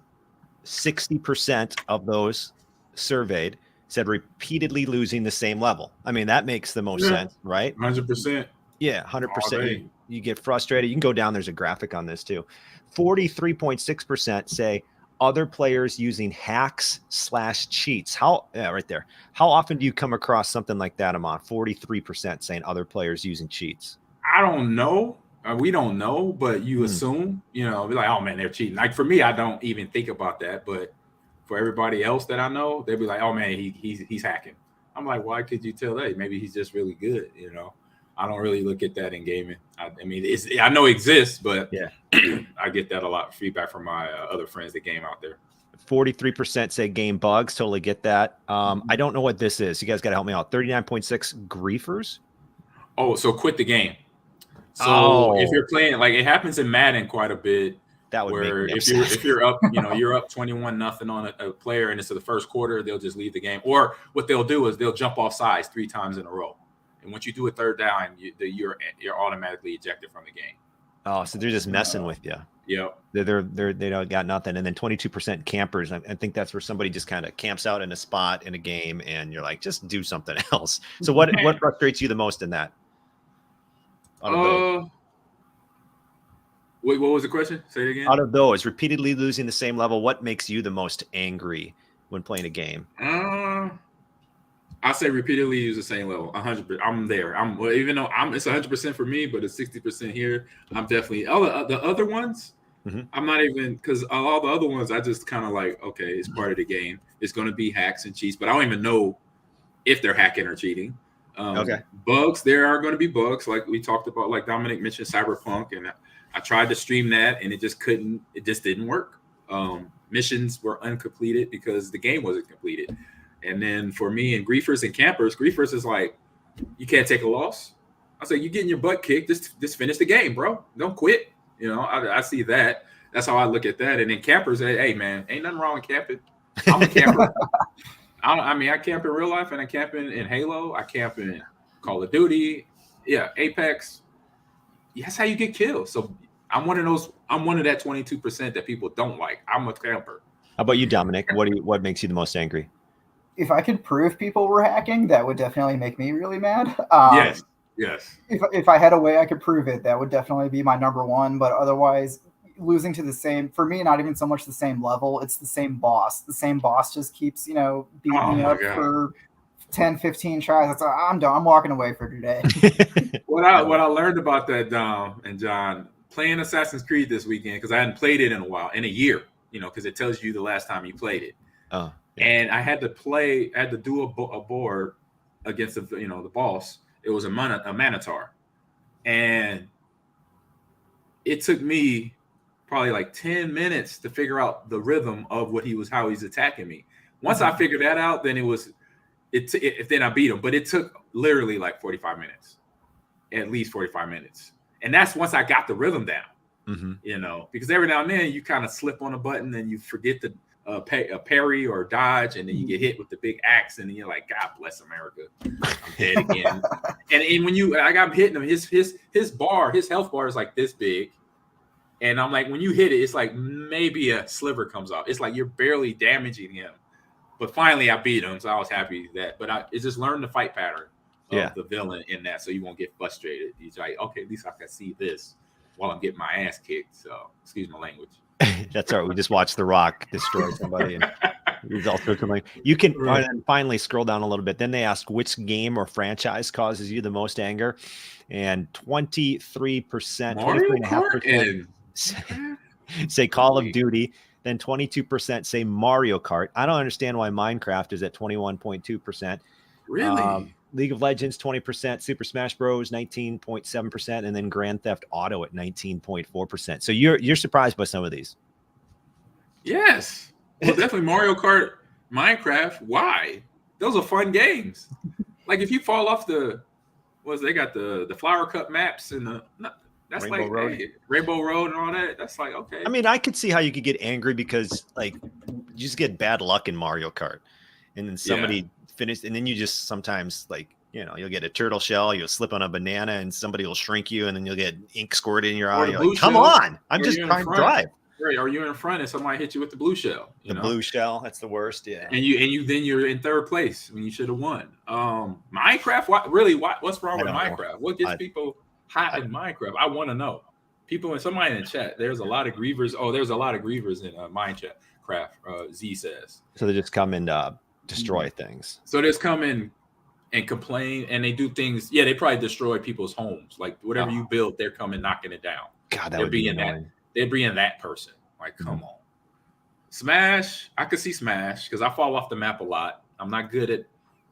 60% of those surveyed said repeatedly losing the same level. I mean, that makes the most sense, right? 100%. Yeah, 100%. You get frustrated. You can go down. There's a graphic on this too. 43.6% say other players using hacks/cheats. Right there. How often do you come across something like that, Ahman? 43% saying other players using cheats. I don't know. We don't know, but you assume, be like, oh man, they're cheating. Like for me, I don't even think about that. But for everybody else that I know, they'll be like, oh man, he's hacking. I'm like, why could you tell that? Maybe he's just really good, I don't really look at that in gaming. I mean, I know it exists, but yeah, I get that a lot of feedback from my other friends that game out there. 43% say game bugs. Totally get that. I don't know what this is. You guys got to help me out. 39.6 griefers. Oh, so quit the game. So if you're playing, like it happens in Madden quite a bit. That would where make if you're up, you're up 21-0 on a player, and it's the first quarter, they'll just leave the game. Or what they'll do is they'll jump off sides 3 times in a row. And once you do a third down, you're automatically ejected from the game. Oh, so they're just messing with you. Yep. They don't got nothing. And then 22% campers. I think that's where somebody just kind of camps out in a spot in a game, and you're like, just do something else. So what frustrates you the most in that? Wait, what was the question? Say it again. Out of those, repeatedly losing the same level, what makes you the most angry when playing a game? I say repeatedly use the same level. 100%. I'm there. Even though it's 100% for me, but it's 60% here. I'm definitely the other ones. I'm not even, because all the other ones I just kind of like, okay, it's part of the game. It's going to be hacks and cheats, but I don't even know if they're hacking or cheating. Bugs, there are going to be bugs, like we talked about, like Dominic mentioned Cyberpunk, and I tried to stream that, and it just didn't work. Missions were uncompleted because the game wasn't completed. And then for me and griefers and campers, griefers is like, you can't take a loss. I say, you're getting your butt kicked. Just finish the game, bro. Don't quit. You know, I see that. That's how I look at that. And then campers, hey, man, ain't nothing wrong with camping. I'm a camper. I camp in real life, and I camp in Halo. I camp in Call of Duty. Yeah, Apex. That's how you get killed. So I'm one of that 22% that people don't like. I'm a camper. How about you, Dominic? What makes you the most angry? If I could prove people were hacking, that would definitely make me really mad. Yes. If I had a way I could prove it, that would definitely be my number one. But otherwise, losing to the same, for me, not even so much the same level, it's the same boss. The same boss just keeps, beating me up for 10, 15 tries. I'm done. I'm walking away for today. What I learned about that, Dom and John, playing Assassin's Creed this weekend, because I hadn't played it in a year, because it tells you the last time you played it. Oh. Yeah. And I had to do a board against the boss. It was a Minotaur, and it took me probably like 10 minutes to figure out the rhythm of how he's attacking me. Once I figured that out, then then I beat him. But it took literally like 45 minutes, at least 45 minutes, and that's once I got the rhythm down. Because every now and then you kind of slip on a button and you forget to parry or dodge, and then you get hit with the big axe, and then you're like, God bless America, I'm dead again. and when I got hitting him, his health bar is like this big, and I'm like, when you hit it, it's like maybe a sliver comes off. It's like you're barely damaging him. But finally, I beat him, so I was happy with that. But it's just learn the fight pattern of the villain in that, so you won't get frustrated. He's like, okay, at least I can see this while I'm getting my ass kicked. So excuse my language. That's all right. We just watched The Rock destroy somebody, and he's all sorts of money. You can finally scroll down a little bit. Then they ask which game or franchise causes you the most anger, and 23%, say Call of Duty. Then 22% say Mario Kart. I don't understand why Minecraft is at 21.2%. Really? League of Legends 20%, Super Smash Bros 19.7%, and then Grand Theft Auto at 19.4%. So you're surprised by some of these? Yes. Well, definitely Mario Kart, Minecraft. Why? Those are fun games. Like if you fall off they got the Flower Cup maps and that's Rainbow Road. Hey, Rainbow Road and all that. That's like, okay. I mean, I could see how you could get angry because like you just get bad luck in Mario Kart, and then somebody finished, and then you just sometimes you'll get a turtle shell, you'll slip on a banana, and somebody will shrink you, and then you'll get ink squirted in your eye. You're like, come on, I'm just trying to drive. Right? Are you in front and somebody hit you with the blue shell? Blue shell, that's the worst. Yeah. And you're in third place when you should have won. Minecraft. What's wrong with Minecraft? What gets people hot in Minecraft? I want to know. Somebody in the chat. There's a lot of grievers. Oh, there's a lot of grievers in Minecraft. Z says. So they just come and destroy things. So they just come in and complain, and they do things. Yeah, they probably destroy people's homes. Like whatever you build, they're coming knocking it down. God, that would be annoying. They're being that person. Like, come on. Smash. I could see Smash because I fall off the map a lot. I'm not good at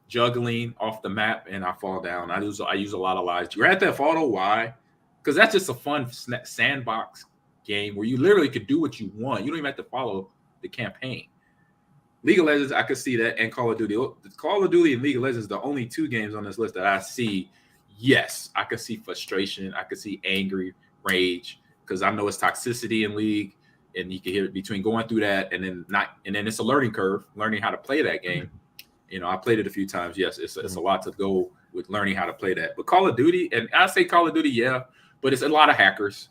juggling off the map, and I fall down. I use a lot of lives. Grand Theft Auto, why? Because that's just a fun sandbox game where you literally could do what you want. You don't even have to follow the campaign. League of Legends, I could see that, and Call of Duty. Call of Duty and League of Legends, the only two games on this list that I see. Yes, I could see frustration. I could see angry, rage, because I know it's toxicity in League, and you can hear it between going through that and then it's a learning curve, learning how to play that game. I played it a few times. Yes, it's a lot to go with learning how to play that. But Call of Duty, and I say Call of Duty, yeah, but it's a lot of hackers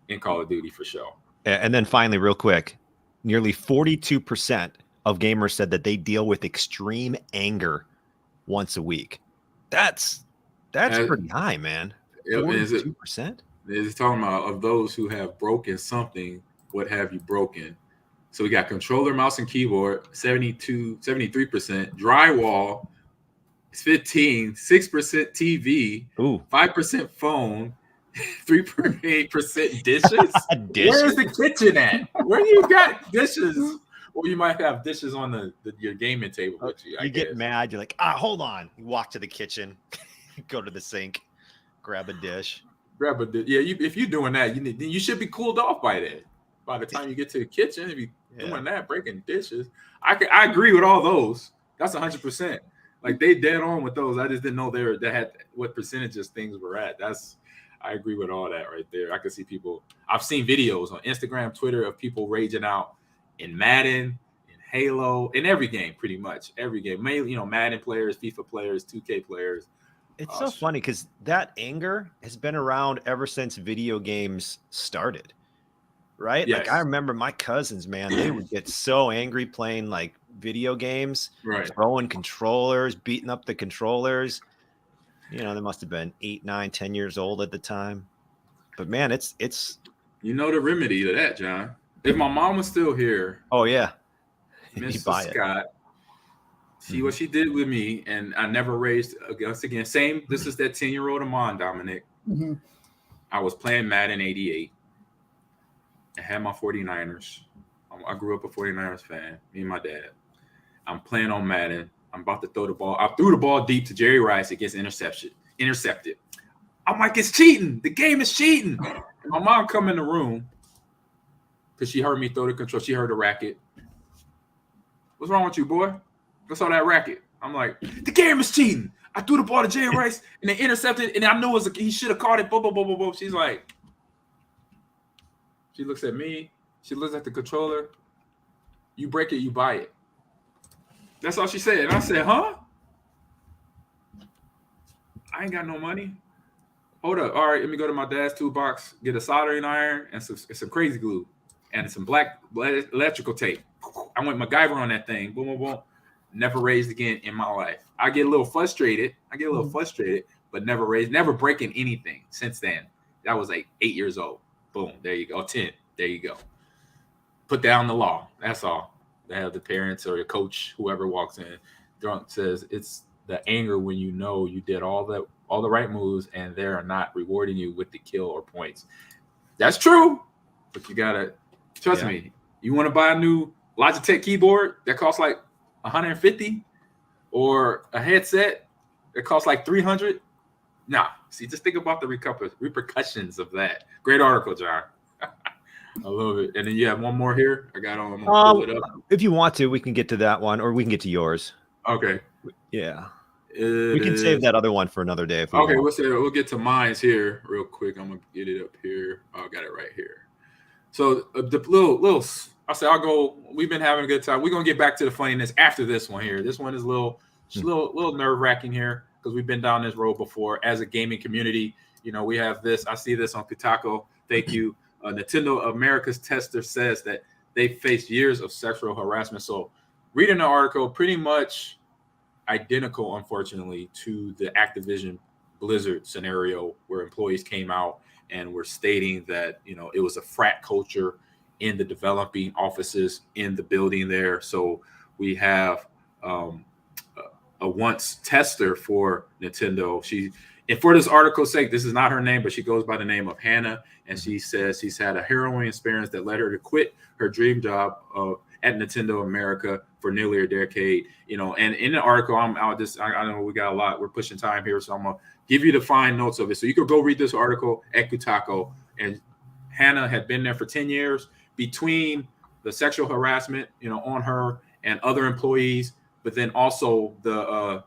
in Call of Duty for sure. And then finally, real quick, nearly 42% of gamers said that they deal with extreme anger once a week. That's pretty high, man. 42%? It's talking about of those who have broken something, what have you broken? So we got controller, mouse, and keyboard, 73%, drywall, It's 15, 6% TV, 5% phone, 3.8% dishes. Where is the kitchen at? Where you got dishes? Or you might have dishes on your gaming table with you. You get mad. You're like, hold on. You walk to the kitchen, go to the sink, grab a dish. Yeah, if you're doing that, you should be cooled off by that. By the time you get to the kitchen, if you're doing that, breaking dishes, I agree with all those. That's 100%. Like they dead on with those. I just didn't know they had what percentages things were at. I agree with all that right there. I can see people. I've seen videos on Instagram, Twitter of people raging out in Madden, in Halo, in every game, pretty much every game. Mainly, Madden players, FIFA players, 2K players. It's so funny because that anger has been around ever since video games started, right? Yes. Like I remember my cousins, man, they would get so angry playing like video games, throwing controllers, beating up the controllers. They must have been 8, 9, 10 years old at the time. But man, it's the remedy to that, John. If my mom was still here, Mrs. Scott, see what she did with me, and I never raised us again. Same. This is that 10-year-old Ahman, Dominic. Mm-hmm. I was playing Madden 88. I had my 49ers. I grew up a 49ers fan. Me and my dad. I'm playing on Madden. I'm about to throw the ball. I threw the ball deep to Jerry Rice. It gets intercepted. I'm like, it's cheating. The game is cheating. And my mom come in the room because she heard me throw the control. She heard the racket. What's wrong with you, boy? What's all that racket? I'm like, the game is cheating. I threw the ball to Jerry Rice and they intercepted, and I knew he should have caught it. Boom, boom, boom, boom, boom. She's like, she looks at me. She looks at the controller. You break it, you buy it. That's all she said. And I said, huh? I ain't got no money. Hold up. All right, let me go to my dad's toolbox, get a soldering iron and some crazy glue and some black electrical tape. I went MacGyver on that thing. Boom, boom, boom. Never raised again in my life. I get a little frustrated, but never breaking anything since then. That was like 8 years old. Boom. There you go. 10. There you go. Put down the law. That's all. They have the parents or the coach, whoever walks in, drunk, says it's the anger when you know you did all the right moves and they're not rewarding you with the kill or points. That's true, but you gotta trust me. You want to buy a new Logitech keyboard that costs like $150 or a headset that costs like $300? Nah. See, just think about the repercussions of that. Great article, John. I love it. And then you have one more here. I got on. Pull it up. If you want to, we can get to that one, or we can get to yours. Okay. Yeah. We can save that other one for another day. If we want. We'll get to mine's here real quick. I'm gonna get it up here. I got it right here. So the little. I said I'll go. We've been having a good time. We're gonna get back to the funniness after this one here. This one is a little nerve wracking here because we've been down this road before as a gaming community. We have this. I see this on Kotaku. Thank you. Nintendo America's tester says that they faced years of sexual harassment. So reading the article, pretty much identical, unfortunately, to the Activision Blizzard scenario where employees came out and were stating that, it was a frat culture in the developing offices in the building there. So we have a once tester for Nintendo. And for this article's sake, this is not her name, but she goes by the name of Hannah. And she says she's had a harrowing experience that led her to quit her dream job at Nintendo America for nearly a decade. And in the article, I know we got a lot. We're pushing time here, so I'm going to give you the fine notes of it. So you could go read this article at Kotaku. And Hannah had been there for 10 years between the sexual harassment, on her and other employees, but then also the,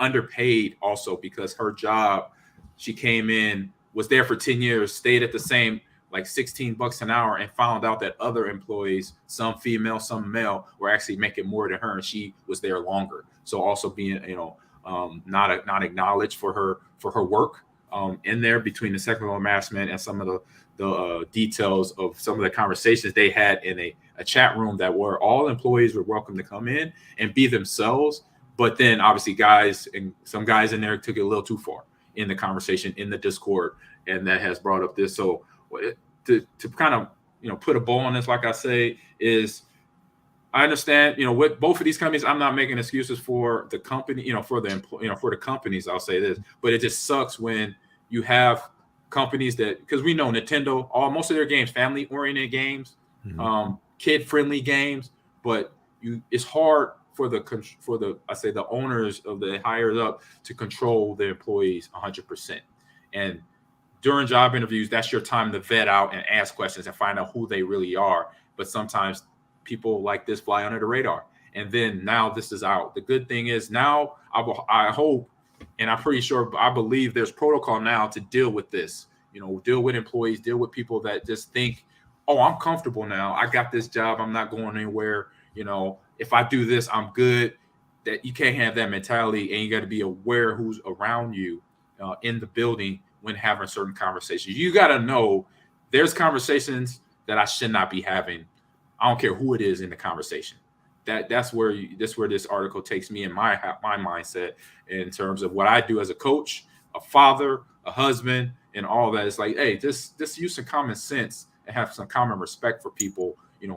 underpaid also because her job, she came in, was there for 10 years, stayed at the same like $16 an hour and found out that other employees, some female, some male, were actually making more than her and she was there longer. So also being, not acknowledged for her work in there between the sexual harassment and some of the details of some of the conversations they had in a chat room that were all employees were welcome to come in and be themselves. But then obviously some guys in there took it a little too far in the conversation, in the Discord, and that has brought up this. So to kind of, put a bow on this, like I say, is I understand, with both of these companies, I'm not making excuses for the company, for the for the companies. I'll say this, but it just sucks when you have companies that, because we know Nintendo, most of their games, family-oriented games, kid-friendly games, but it's hard for the owners of the higher up to control the employees 100%. And during job interviews, that's your time to vet out and ask questions and find out who they really are. But sometimes people like this fly under the radar. And then now this is out. The good thing is now I hope, and I'm pretty sure, I believe there's protocol now to deal with this, deal with employees, deal with people that just think, oh, I'm comfortable now. I got this job. I'm not going anywhere. If I do this, I'm good. That you can't have that mentality, and you got to be aware who's around you in the building when having certain conversations. You got to know there's conversations that I should not be having. I don't care who it is in the conversation. That's where this article takes me in my mindset in terms of what I do as a coach, a father, a husband, and all that. It's like, hey, just use some common sense and have some common respect for people,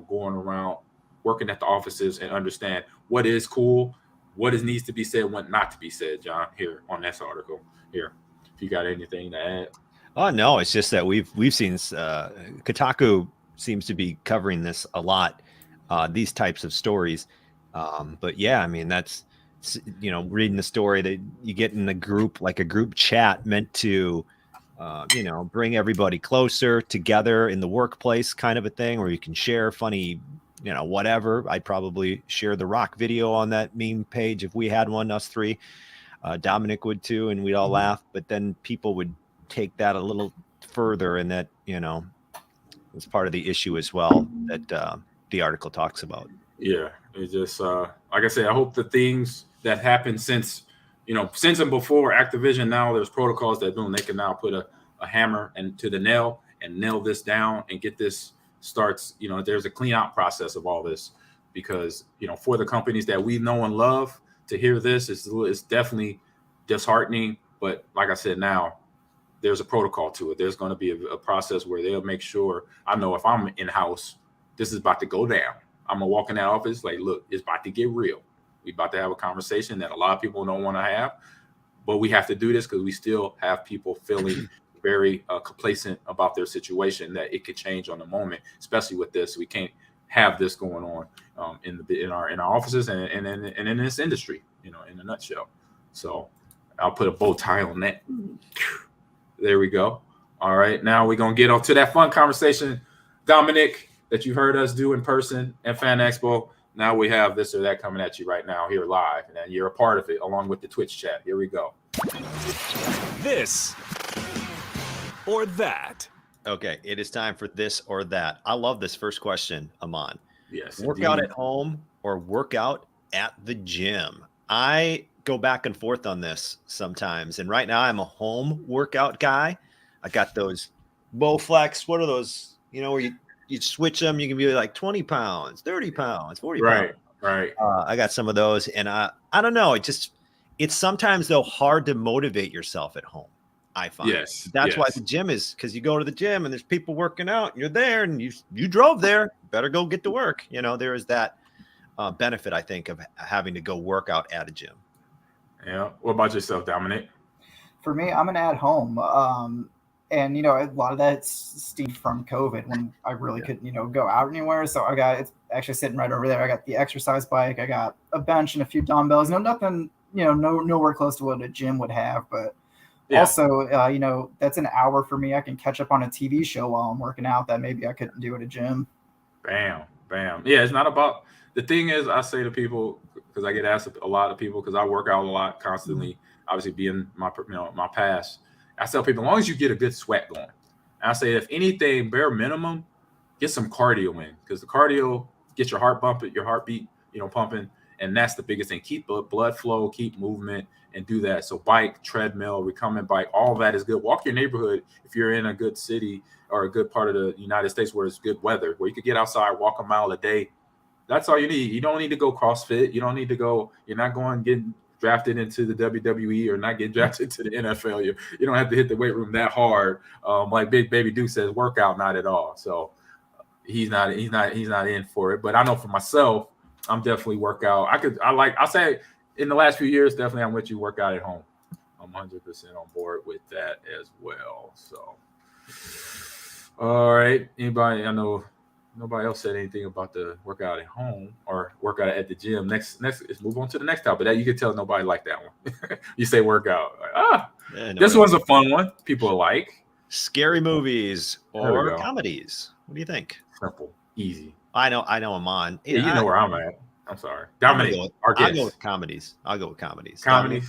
going around working at the offices, and understand what is cool, what needs to be said, what not to be said. John, here on this article here, if you got anything to add. Oh no, it's just that we've seen Kotaku seems to be covering this a lot, these types of stories. But yeah, I mean, that's, reading the story that you get in a group, like a group chat meant to, bring everybody closer together in the workplace, kind of a thing, where you can share funny, whatever. I'd probably share the Rock video on that meme page if we had one, us three. Dominic would too, and we'd all laugh. But then people would take that a little further, and that, it's part of the issue as well that the article talks about. Yeah, it's just like I said, I hope the things that happened since and before Activision, now there's protocols that they can now put a hammer to the nail and nail this down and get this starts. There's a clean out process of all this, because for the companies that we know and love, to hear this is definitely disheartening. But like I said, now there's a protocol to it. There's going to be a process where they'll make sure, I know if I'm in-house, this is about to go down. I'm going to walk in that office like, look, it's about to get real. We're about to have a conversation that a lot of people don't want to have, but we have to do this because we still have people feeling very complacent about their situation, that it could change on the moment, especially with this. We can't have this going on in our offices and in this industry, in a nutshell. So I'll put a bow tie on that. There we go. All right. Now we're going to get on to that fun conversation, Dominic, that you heard us do in person at Fan Expo. Now we have this or that coming at you right now here live, and you're a part of it along with the Twitch chat. Here we go. This or that. Okay, it is time for this or that. I love this first question, Ahman. Yes. Workout indeed. at home or workout at the gym? I go back and forth on this sometimes. And right now I'm a home workout guy. I got those Bowflex. What are those? Where you switch them. You can be like 20 pounds, 30 pounds, 40 pounds. Right. I got some of those. And I don't know. It's sometimes, though, hard to motivate yourself at home, I find. Yes. That's why the gym is, because you go to the gym and there's people working out and you're there and you drove there. Better go get to work. There is that benefit, I think, of having to go work out at a gym. Yeah. What about yourself, Dominic? For me, I'm an at-home. And, a lot of that stemmed from COVID when I really couldn't, go out anywhere. So it's actually sitting right over there. I got the exercise bike. I got a bench and a few dumbbells. Nothing, nowhere close to what a gym would have. But also, that's an hour for me. I can catch up on a TV show while I'm working out that maybe I couldn't do at a gym. Bam. Yeah, it's not about – the thing is, I say to people, because I get asked a lot of people, because I work out a lot constantly, obviously being my past. I tell people, as long as you get a good sweat going, I say, if anything, bare minimum, get some cardio in, because the cardio gets your heart bumping, your heartbeat, pumping, and that's the biggest thing. Keep blood flow, keep movement, and do that. So bike, treadmill, recumbent bike, all that is good. Walk your neighborhood if you're in a good city or a good part of the United States where it's good weather, where you could get outside, walk a mile a day. That's all you need. You don't need to go CrossFit. You don't need to go. You're not going getting drafted into the WWE or not get drafted to the NFL. You don't have to hit the weight room that hard. Like Big Baby Duke says, workout, not at all. So he's not in for it. But I know for myself, I'm definitely workout. I'll say in the last few years, definitely I'm with you, work out at home. I'm 100% on board with that as well. So, all right. Anybody? I know nobody else said anything about the workout at home or workout at the gym. Next, let's move on to the next topic. That you can tell nobody liked that one. You say workout. Like, this one's a fun one. People like scary movies or comedies. What do you think? Simple, easy. I know I'm on. Yeah, you know where I'm at. I'm sorry. Dominic, I'll go with comedies. Comedies. Dominic?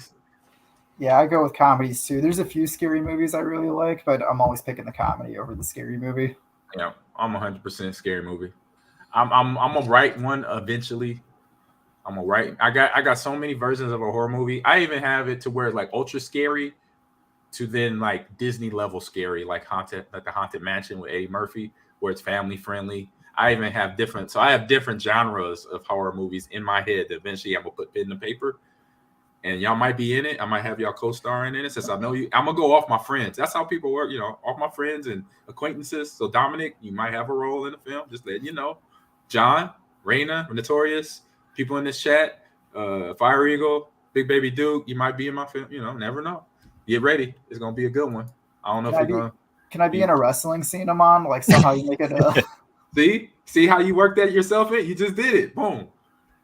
Yeah, I go with comedies too. There's a few scary movies I really like, but I'm always picking the comedy over the scary movie. Yeah, I'm 100% scary movie. I'm gonna write one eventually. I'm gonna write. I got so many versions of a horror movie. I even have it to where it's like ultra scary, to then like Disney level scary, like the Haunted Mansion with Eddie Murphy, where it's family friendly. I even have different genres of horror movies in my head that eventually I'm gonna put pen to paper. And y'all might be in it. I might have y'all co-starring in it. Since I know you, I'm gonna go off my friends. That's how people work, off my friends and acquaintances. So Dominic, you might have a role in the film. Just letting you know. John, Raina, Notorious, people in this chat, Fire Eagle, Big Baby Duke, you might be in my film. Never know. Get ready. It's gonna be a good one. I don't know if you're gonna. Can I be in a wrestling scene, Ahman? Like somehow you make it a. See how you worked that yourself in? You just did it. Boom.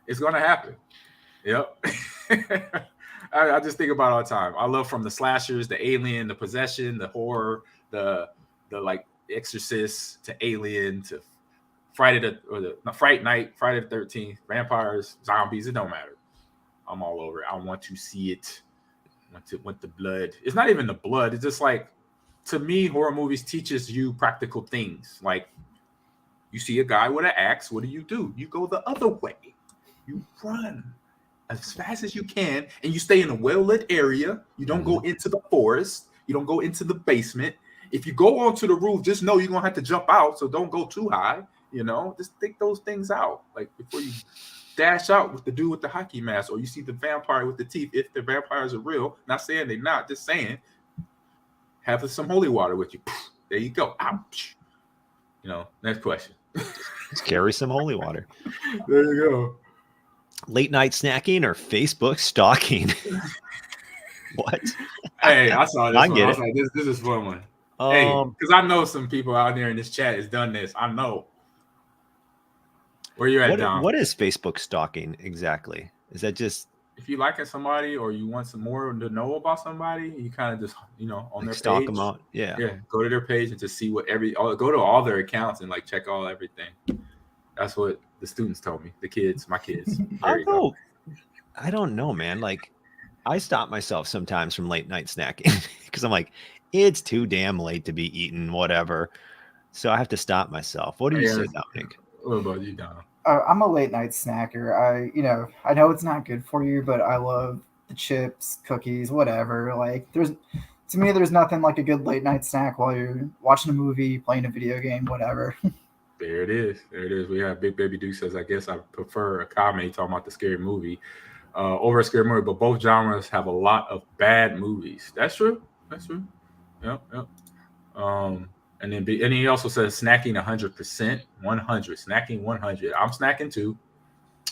It's gonna happen. Yep. I just think about it all the time. I love from the slashers, the alien, the possession, the horror, the like Exorcist to Alien to Fright Night, Friday the 13th, vampires, zombies. It don't matter. I'm all over it. I want to see it. Want the blood. It's not even the blood. It's just like, to me, horror movies teaches you practical things. Like, you see a guy with an axe. What do? You go the other way. You run as fast as you can, and you stay in a well-lit area. You don't go into the forest. You don't go into the basement. If you go onto the roof, just know you're going to have to jump out, so don't go too high, Just think those things out, like, before you dash out with the dude with the hockey mask, or you see the vampire with the teeth, if the vampires are real. Not saying they're not, just saying, have some holy water with you. There you go. Ouch. Next question. Just carry some holy water. There you go. Late night snacking or Facebook stalking? What? Hey, I saw this I one. get I was it. like, this is fun one. Hey, because I know some people out there in this chat has done this. I know. Where you at, Dom? What is Facebook stalking exactly? Is that just if you liking somebody or you want some more to know about somebody, you kind of just on their stalk page. them out? Yeah. Go to their page and just see what go to all their accounts and like check everything. That's what the students told me. My kids. Although, I don't know, man. Like, I stop myself sometimes from late night snacking because I'm like, it's too damn late to be eating whatever. So I have to stop myself. What do you say, Dominic? What about you, Dom? I'm a late night snacker. I know it's not good for you, but I love the chips, cookies, whatever. Like, to me, there's nothing like a good late night snack while you're watching a movie, playing a video game, whatever. There it is. We have Big Baby Duke says, I guess I prefer a comedy, talking about the scary movie, over a scary movie, but both genres have a lot of bad movies. That's true. Yep. And then he also says snacking 100%, 100, snacking 100. I'm snacking too.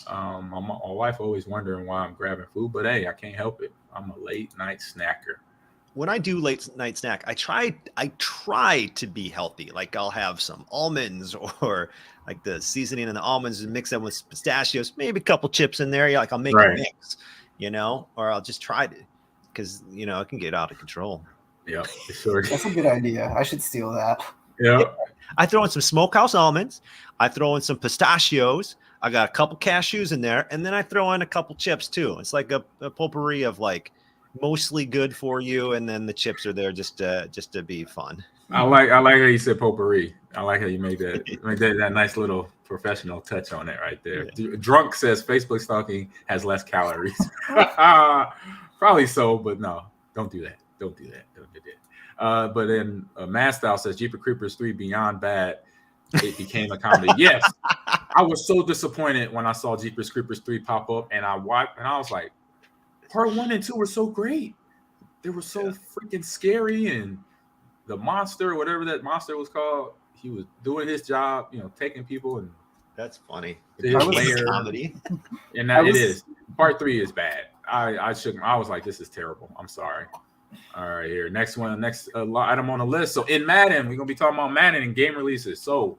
My wife always wondering why I'm grabbing food, but hey, I can't help it. I'm a late night snacker. When I do late night snack, I try to be healthy. Like, I'll have some almonds or like the seasoning and the almonds and mix them with pistachios, maybe a couple chips in there. Like, I'll make a mix, or I'll just try to, because it can get out of control. Yeah, sure. That's a good idea. I should steal that. Yeah. I throw in some smokehouse almonds. I throw in some pistachios. I got a couple cashews in there, and then I throw in a couple chips too. It's like a potpourri of like mostly good for you, and then the chips are there just to be fun. I like how you said potpourri. I like how you made that nice little professional touch on it right there. Yeah. Drunk says Facebook stalking has less calories. Probably so, but no, don't do that. Don't do that. But then Mad Style says Jeepers Creepers 3 Beyond Bad. It became a comedy. Yes, I was so disappointed when I saw Jeepers Creepers 3 pop up, and I was like, Part 1 and 2 were so great. They were so freaking scary, and the monster, whatever that monster was called, he was doing his job, taking people, and That's funny. His was- player, Comedy. and I that was- it is. Part 3 is bad. I was like, this is terrible. I'm sorry. All right, here. Next item on the list. So in Madden, we're gonna be talking about Madden and game releases. So,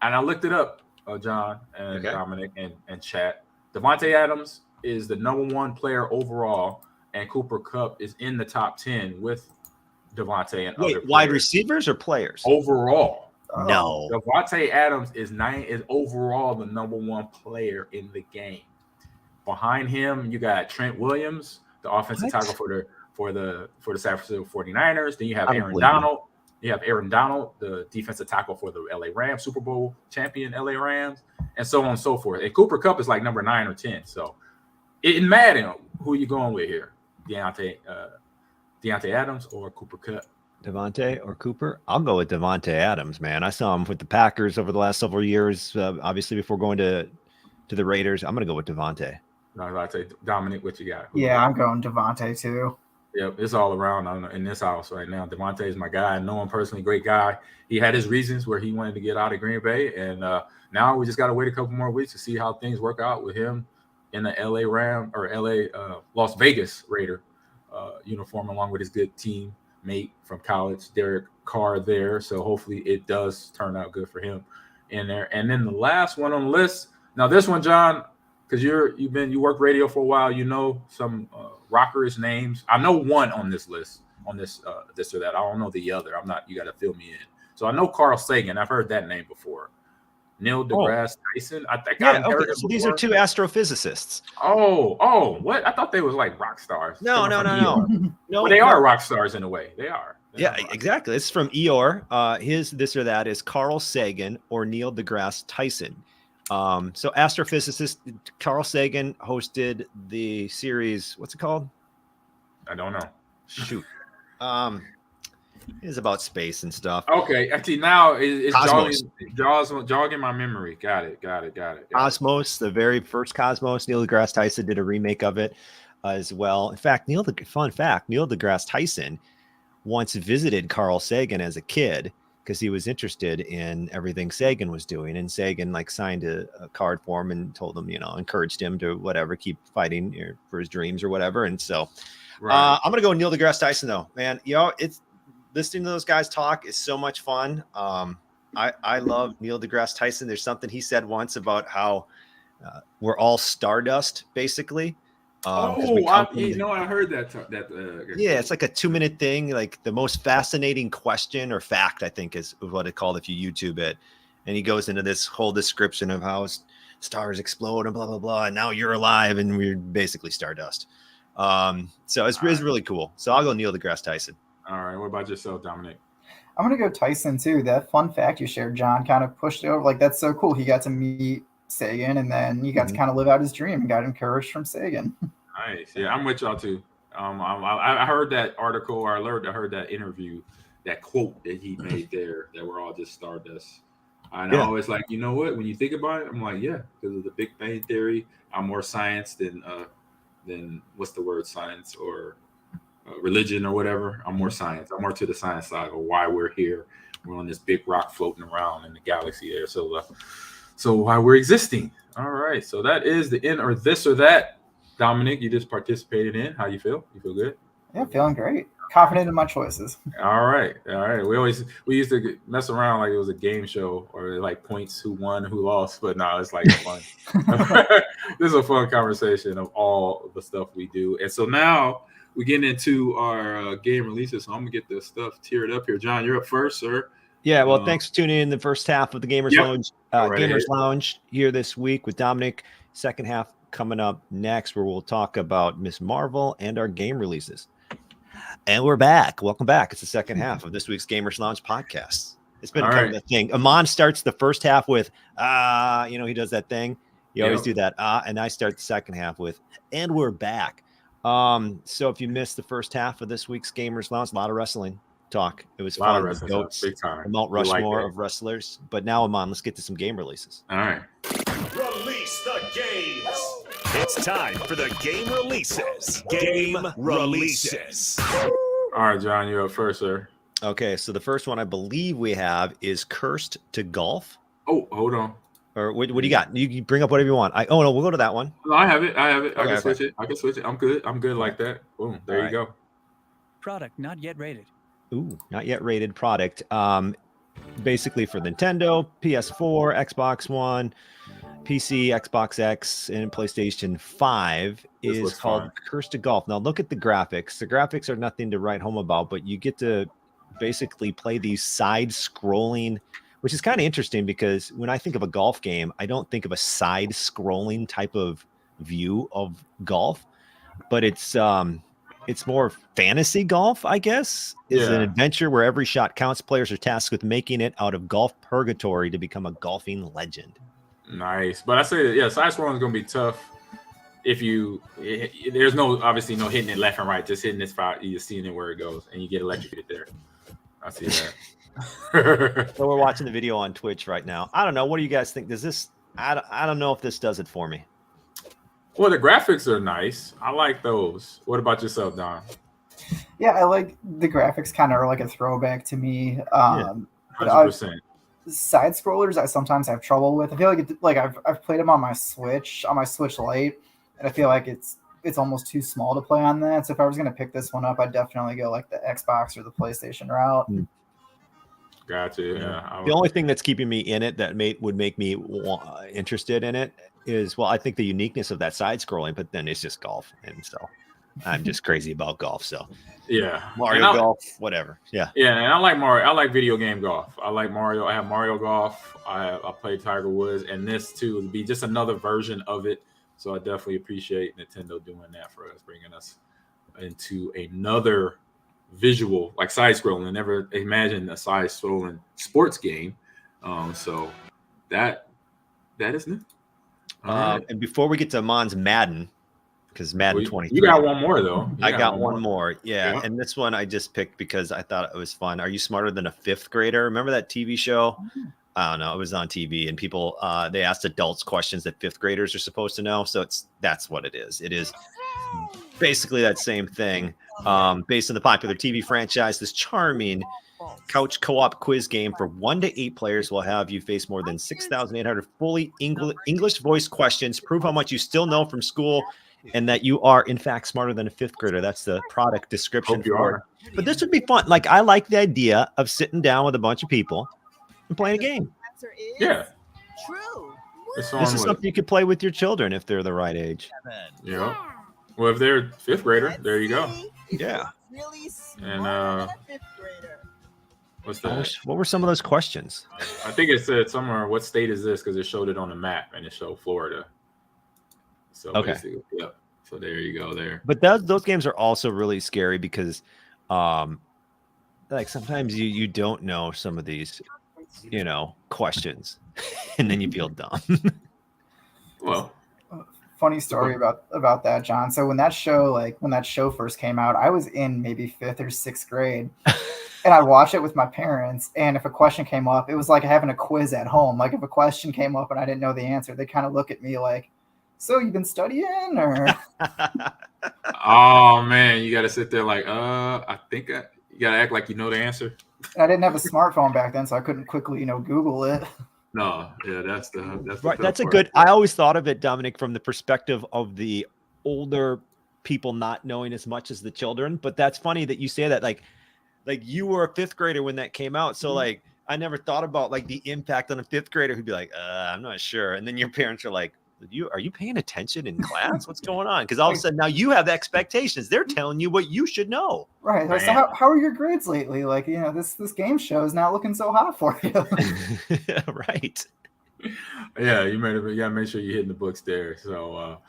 and I looked it up, John and Okay. Dominic and chat. Devontae Adams is the #1 player overall, and Cooper Kupp is in the top 10 with Devontae and Wait, other wide players. receivers or players? Overall. Oh. No. Devontae Adams is overall the #1 player in the game. Behind him, you got Trent Williams, the offensive What? tackle for the San Francisco 49ers. Then you have I don't Aaron believe you. Donald. You have Aaron Donald, the defensive tackle for the LA Rams, Super Bowl champion LA Rams, and so on and so forth. And Cooper Kupp is like number 9 or 10. So in Madden, who are you going with here? Deontay Adams or Cooper Kupp? Devontae or Cooper? I'll go with Devontae Adams, man. I saw him with the Packers over the last several years. Obviously, before going to the Raiders, I'm going to go with Devontae. No, I'd say Dominic. What you got? Yeah, I'm going Devontae too. Yep, it's all around in this house right now. Devontae is my guy. I know him personally, great guy. He had his reasons where he wanted to get out of Green Bay, and now we just got to wait a couple more weeks to see how things work out with him in the Las Vegas Raider uniform, along with his good teammate from college, Derek Carr there. So hopefully it does turn out good for him in there. And then the last one on the list. Now this one, John, because you worked radio for a while, you know some rockerish names. I know one on this list, this or that. I don't know the other. You got to fill me in. So I know Carl Sagan. I've heard that name before. Neil deGrasse Tyson. I think I've heard it So these are before. two astrophysicists. Oh, what? I thought they was like rock stars. No. Well, they are rock stars in a way. They are. Yeah, exactly. This is from Eeyore. His this or that is Carl Sagan or Neil deGrasse Tyson. So astrophysicist Carl Sagan hosted the series. What's it called? I don't know. Shoot. It's about space and stuff. Okay, actually now it's Cosmos. jogging my memory. Got it. Cosmos, the very first Cosmos. Neil deGrasse Tyson did a remake of it as well. In fact, Neil deGrasse Tyson once visited Carl Sagan as a kid because he was interested in everything Sagan was doing, and Sagan signed a card for him and told him, encouraged him to whatever, keep fighting for his dreams or whatever. And so Right. I'm gonna go Neil deGrasse Tyson though, man. It's listening to those guys talk is so much fun. I love Neil deGrasse Tyson. There's something he said once about how we're all stardust, basically. I heard that. Yeah, it's like a 2-minute thing. Like the most fascinating question or fact, I think, is what it called if you YouTube it. And he goes into this whole description of how stars explode and blah blah blah. And now you're alive, and we're basically stardust. So it's really cool. So I'll go Neil deGrasse Tyson. All right. What about yourself, Dominic? I'm gonna go Tyson too. That fun fact you shared, John, kind of pushed it over. Like that's so cool. He got to meet Sagan, and then he got to kind of live out his dream and got encouraged from Sagan. Nice. Yeah, I'm with y'all too. I heard that article, or I heard that interview, that quote that he made there, that we're all just stardust. And I always like, you know what? When you think about it, I'm like, yeah, because of the Big Bang Theory, I'm more science than what's the word, science or religion or whatever. I'm more science. I'm more to the science side of why we're here. We're on this big rock floating around in the galaxy there. So why we're existing. All right. So that is the in or this or that. Dominic, you just participated in. How you feel? You feel good? Yeah, feeling great. Confident in my choices. All right. We used to mess around like it was a game show or like points, who won, who lost, but no, it's like fun. This is a fun conversation of all the stuff we do. And so now we get into our game releases. So I'm gonna get this stuff tiered up here. John, you're up first, sir. Yeah, well, thanks for tuning in the first half of the Gamers Lounge. Lounge here this week with Dominic. Second half coming up next, where we'll talk about Miss Marvel and our game releases. And we're back. Welcome back. It's the second half of this week's Gamers Lounge podcast. It's been kind of a thing. Amon starts the first half with he does that thing. You always do that. And I start the second half with, and we're back. So if you missed the first half of this week's Gamers Lounge, a lot of wrestling talk. It was fun. Goats, big time. Mount Rushmore of wrestlers. But now, Amon, let's get to some game releases. All right. Release the games. It's time for the game releases. Game releases. All right, John, you're up first, sir. Okay, so the first one I believe we have is Cursed to Golf. Oh, hold on. Or what do you got? You bring up whatever you want. Oh no, we'll go to that one. No, I have it. I Okay, can switch it. I can switch it. I'm good like that. Boom. There you go. Product not yet rated. Ooh, not yet rated product. Basically for Nintendo, PS4, Xbox One, PC, Xbox X, and PlayStation 5 is called fun. Curse to Golf. Now look at the graphics. The graphics are nothing to write home about, but you get to basically play these side-scrolling, which is kind of interesting because when I think of a golf game, I don't think of a side-scrolling type of view of golf, but it's more fantasy golf, I guess. It's an adventure where every shot counts. Players are tasked with making it out of golf purgatory to become a golfing legend. Nice. But I say, side scrolling is going to be tough if there's obviously no hitting it left and right, just hitting this spot, you're seeing it where it goes, and you get electrocuted there. I see that. So we're watching the video on Twitch right now. I don't know. What do you guys think? Does this, I don't know if this does it for me. Well, the graphics are nice. I like those. What about yourself, Don? Yeah, I like the graphics. Kind of are like a throwback to me. 100%. Side scrollers, I sometimes have trouble with. I feel like I've played them on my Switch Lite, and I feel like it's almost too small to play on that. So if I was gonna pick this one up, I'd definitely go like the Xbox or the PlayStation route. Gotcha. Yeah. The only thing that's keeping me in it that would make me interested in it is, well, I think the uniqueness of that side scrolling, but then it's just golf, and so I'm just crazy about golf. So Mario Golf, whatever. Yeah, and I like Mario. I like video game golf. I like Mario. I have Mario Golf. I played Tiger Woods, and this too would be just another version of it. So I definitely appreciate Nintendo doing that for us, bringing us into another visual, like side scrolling. Never imagined a side scrolling sports game. So that is new. And before we get to Mon's Madden, because Madden 23, you got one more though. I got one more. Yeah, and this one I just picked because I thought it was fun. Are you smarter than a fifth grader? Remember that TV show? I don't know. It was on TV, and people they asked adults questions that fifth graders are supposed to know. So that's what it is. It is basically that same thing. Based on the popular TV franchise, this charming couch co-op quiz game for 1 to 8 players will have you face more than 6,800 fully English voice questions. Prove how much you still know from school and that you are, in fact, smarter than a fifth grader. That's the product description for it. But this would be fun. Like, I like the idea of sitting down with a bunch of people and playing a game. Yeah. True. This is something you could play with your children if they're the right age. Yeah. Well, if they're fifth grader, there you go. Yeah. And what's that? What were some of those questions? I think it said somewhere, what state is this? Because it showed it on the map and it showed Florida. So basically, yep. So there you go there. But those games are also really scary because like sometimes you don't know some of these, questions and then you feel dumb. Well, funny story about that, John. So when that show first came out, I was in maybe 5th or 6th grade. And I watched it with my parents, and if a question came up, it was like having a quiz at home. Like if a question came up and I didn't know the answer, they kind of look at me like, "So you've been studying?" Or oh man, you got to sit there like, I think you got to act like you know the answer. And I didn't have a smartphone back then, so I couldn't quickly, Google it. No, yeah, that's right. That's a good. I always thought of it, Dominic, from the perspective of the older people not knowing as much as the children. But that's funny that you say that, like you were a 5th grader when that came out. So like, I never thought about like the impact on a 5th grader who'd be like, I'm not sure. And then your parents are like, are you paying attention in class? What's going on? Because all of a sudden now you have expectations. They're telling you what you should know. Right. So how are your grades lately? Like, this game show is not looking so hot for you. Right. Yeah, you gotta make sure you're hitting the books there. So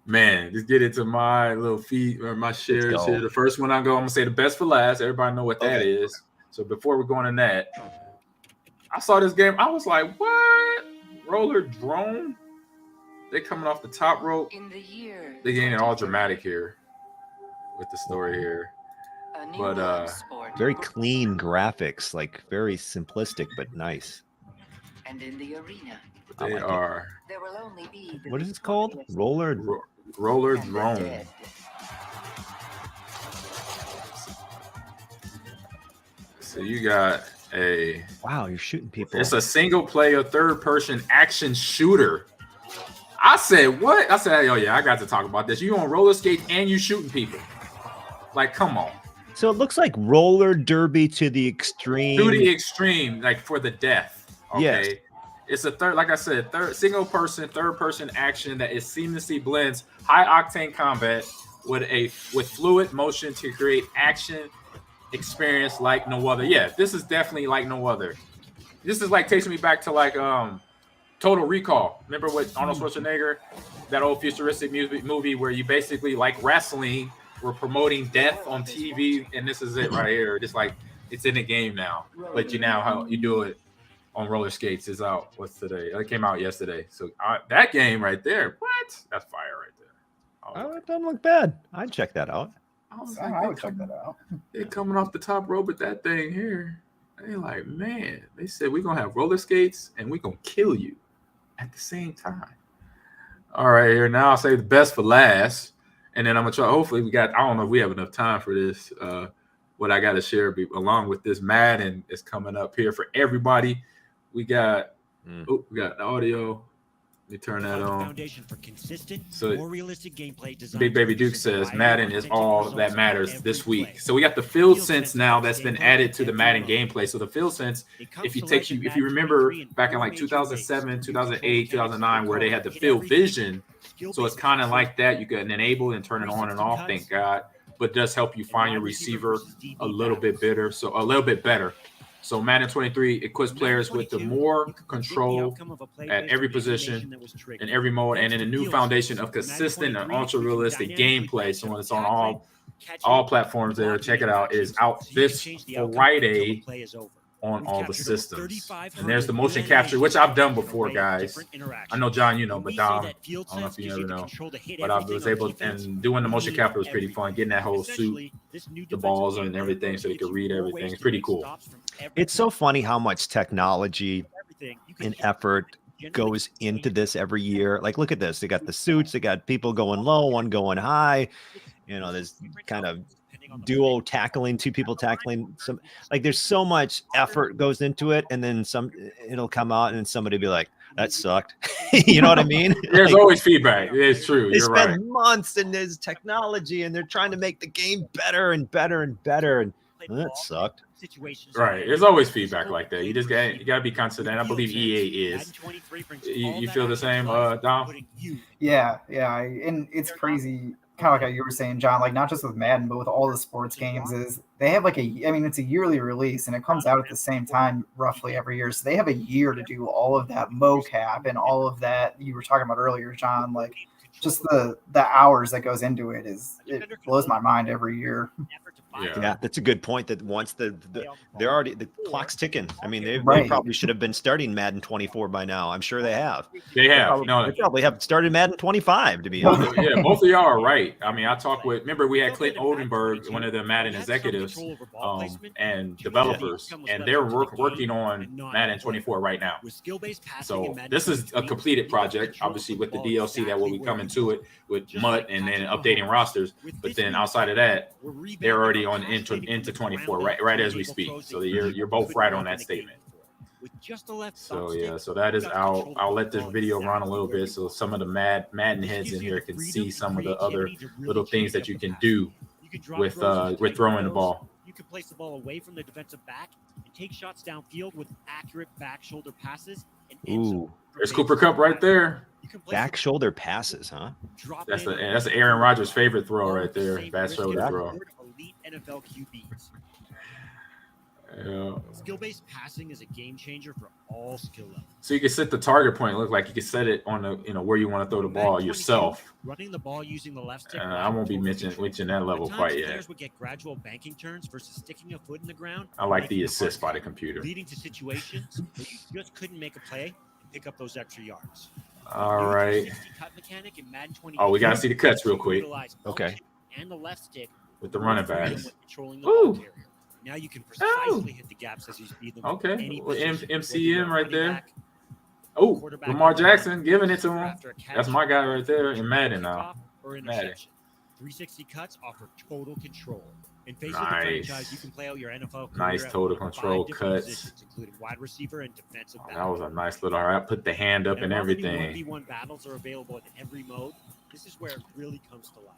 man, just get into my little feed or my shares here. The first one I'm gonna say the best for last. Everybody know what that is. So before we're going in that, I saw this game. I was like, what? Roller drone? They coming off the top rope. They getting it all dramatic here with the story here. But very clean graphics, like very simplistic but nice. And in the arena, they are. There will only be what is this called? Roller drone. So you got Hey, Wow, you're shooting people. it's a single player, third person action shooter. I said, what? I said, oh yeah, I got to talk about this. You on roller skates and you shooting people. Like, come on. So it looks like roller derby to the extreme. To the extreme, like for the death. Okay. Yes. It's a third, like I said, single person, third person action that is seamlessly blends high octane combat with fluid motion to create action experience like no other. Yeah, this is definitely like no other. This is like takes me back to like Total Recall. Remember with Arnold Schwarzenegger, that old futuristic movie where you basically like wrestling, we're promoting death on TV, and this is it right here. Just like it's in the game now, but you know how you do it on roller skates is out. What's today? It came out yesterday. So that game right there, what? That's fire right there. Oh, it doesn't look bad. I'd check that out. I would check that out. They're coming off the top rope with that thing here. They like, man, they said we're gonna have roller skates and we're gonna kill you at the same time. All right, here now I'll say the best for last, and then I'm gonna try. Hopefully, I don't know if we have enough time for this. What I got to share along with this Madden is coming up here for everybody. We got we got the audio. Let me turn that on. Foundation for consistent, So more realistic gameplay design. Big Baby Duke says Madden is all that matters this week. So we got the field sense now that's been added to the Madden gameplay. So the field sense, if you remember back in like 2007, 2008, 2009, where they had the field vision, so it's kind of like that. You can enable and turn it on and off. Thank God, but it does help you find your receiver a little bit better. So Madden 23 equips players with the more control at every position in every mode, and in a new foundation of consistent and ultra-realistic gameplay. So when it's on all platforms there, check it out. It is out this Friday on all the systems. And there's the motion capture, which I've done before, guys. I know, John, you know, but Dom, I don't know if you ever know. But I was able, and doing the motion capture was pretty fun, getting that whole suit, the balls and everything so they could read everything. It's pretty cool. It's so funny how much technology and effort goes into this every year. Like, look at this. They got the suits. They got people going low, one going high. You know, there's kind of duo tackling, two people tackling. Some, like, there's so much effort goes into it, and then it'll come out and somebody will be like, that sucked. You know what I mean? There's like, always feedback. It's true. They You're right. spend months and there's technology and they're trying to make the game better and better and better. And that sucked. Right. There's always feedback like that. You gotta be consistent. I believe EA is. You feel the same, Dom? Yeah. And it's crazy, kind of like how you were saying, John, like not just with Madden, but with all the sports games, is they have it's a yearly release and it comes out at the same time roughly every year. So they have a year to do all of that mocap and all of that you were talking about earlier, John, like just the hours that goes into it blows my mind every year. Yeah, that's a good point. That once the clock's ticking. I mean, they probably should have been starting Madden 24 by now. I'm sure they have. They have. They probably have started Madden 25 to be honest. Yeah, both of y'all are right. I mean, I talked with. Remember, we had Clint Oldenburg, one of the Madden executives and developers, and they're working on Madden 24 right now. So this is a completed project, obviously with the DLC that will be coming to it with Mutt and then updating rosters. But then outside of that, they're already on into 24 right as we speak. So you're both right on that statement. So yeah, so that is out. I'll let this video run a little bit so some of the Madden heads in here can see some of the other little things that you can do with throwing the ball. You can place the ball away from the defensive back and take shots downfield with accurate back shoulder passes. Ooh, there's Cooper Kupp right there. Back shoulder passes, huh? That's Aaron Rodgers' favorite throw right there. Back shoulder throw. Elite NFL QBs. Yeah. Skill-based passing is a game changer for all skill levels. So you can set the target point. Look like you can set it on the where you want to throw the ball yourself. Running the ball using the left stick. I won't be reaching that level quite yet. Players would get gradual banking turns versus sticking a foot in the ground. I like the assist by the computer. Leading to situations where you just couldn't make a play and pick up those extra yards. All right. Oh, we got to see the cuts real quick. Okay. And the left stick with the running backs. Ooh. Now you can precisely hit the gaps as you speed them. Okay. Well, MCM right there. Oh, Lamar Jackson giving it to him. That's my guy right there in Madden now. Madden. 360 cuts offer total control. In face of the franchise, you can play out your NFL career Nice at total one of control 5 different cuts. positions, including wide receiver and defensive back. That was a nice little. All right, put the hand up and while the new everything. 1v1 battles are available in every mode, this is where it really comes to life.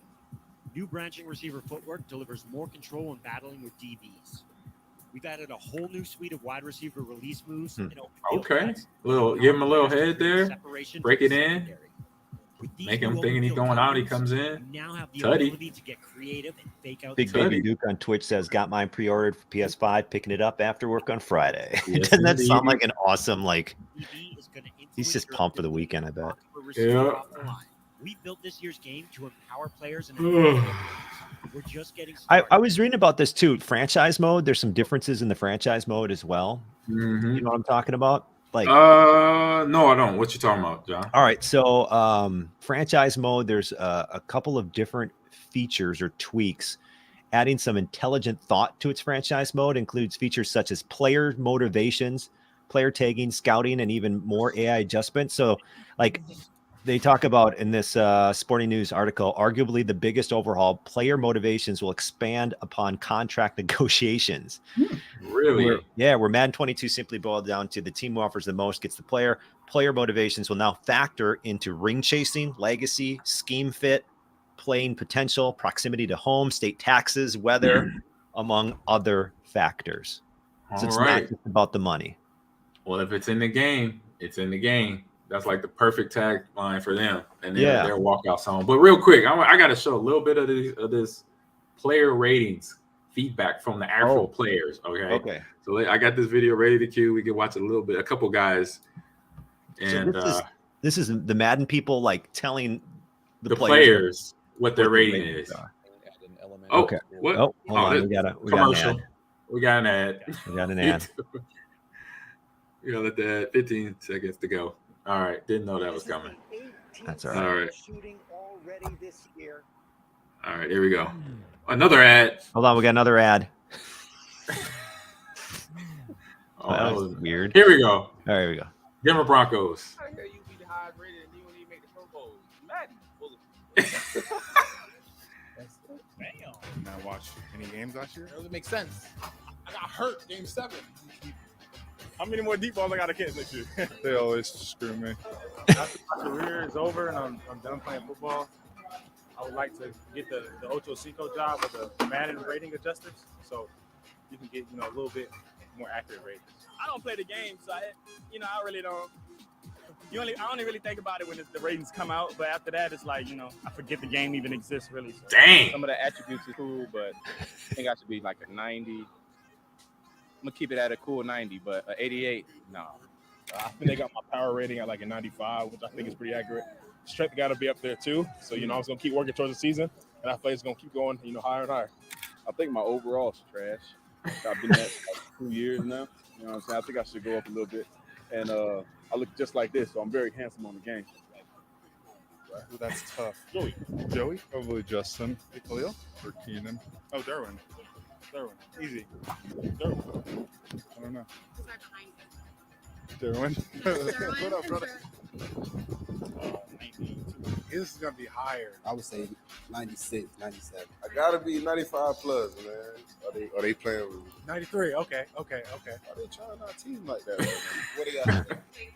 New branching receiver footwork delivers more control when battling with DBs. We've added a whole new suite of wide receiver release moves. And Okay, give him a little head there. Break it in. Make him thinking he's going out. He comes in. Now have the Tutty. ability to get creative and fake out. Big the Baby Duke on Twitch says, got mine pre-ordered for PS5, picking it up after work on Friday. Yes, Doesn't that indeed. sound like an awesome, like, DB is gonna he's just pumped for the weekend, I bet. Yeah. We built this year's game to empower players and we're just getting I started. was reading about this too. Franchise mode, there's some differences in the franchise mode as well. Mhm. You know what I'm talking about? Like, no, I don't. What you talking about, John? all right, so franchise mode, there's a couple of different features or tweaks. Adding some intelligent thought to its franchise mode includes features such as player motivations, player tagging, scouting, and even more AI adjustments. So, like, they talk about in this Sporting News article, arguably the biggest overhaul, player motivations will expand upon contract negotiations. Really? Where Madden 22 simply boiled down to the team who offers the most gets the player. Player motivations will now factor into ring chasing, legacy, scheme fit, playing potential, proximity to home, state taxes, weather, among other factors. So it's not just about the money. Well, if it's in the game, it's in the game. That's like the perfect tagline for them and their walkout song. But real quick, I got to show a little bit of this player ratings feedback from the actual players. Okay. So I got this video ready to cue. We can watch a couple guys. And so this is the Madden people like telling the players what their rating is. Oh, okay. What? Oh, hold on. We got commercial. We got an ad. We got an ad. We gotta let that 15 seconds to go. All right, didn't know that was coming. That's all right. All right. All right, here we go. Another ad. Hold on, we got another ad. That was weird. Here we go. All right, here we go. Denver Broncos. I hear you be the highest rated and you won't even make the Pro Bowl. Madden. Not watch any games last year? It doesn't make sense. I got hurt game 7. How many more deep balls I got to catch next year? They always screw me. After my career is over and I'm done playing football, I would like to get the Ocho Cinco job with the Madden rating adjusters, so you can get a little bit more accurate ratings. I don't play the game, so I really don't. I only really think about it when the ratings come out, but after that, it's like I forget the game even exists really. So. Dang. Some of the attributes are cool, but I think I should be like a 90. I'm gonna keep it at a cool 90, but 88, no. I think they got my power rating at like a 95, which I think is pretty accurate. Strength got to be up there too. So, I was going to keep working towards the season, and I feel like it's going to keep going, higher and higher. I think my overall is trash. I've been at 2 years now. You know what I'm saying? I think I should go up a little bit. And I look just like this, so I'm very handsome on the game. Well, that's tough. Joey? Probably Justin. Hey, Khalil? Or Keenan? Oh, Derwin. Easy. Derwin. I don't know. Derwin? What up, brother? This is going to be higher. I would say 96, 97. I gotta be 95 plus, man. Are they playing with me? 93. Okay. Are they trying our team like that? Right what do y'all think?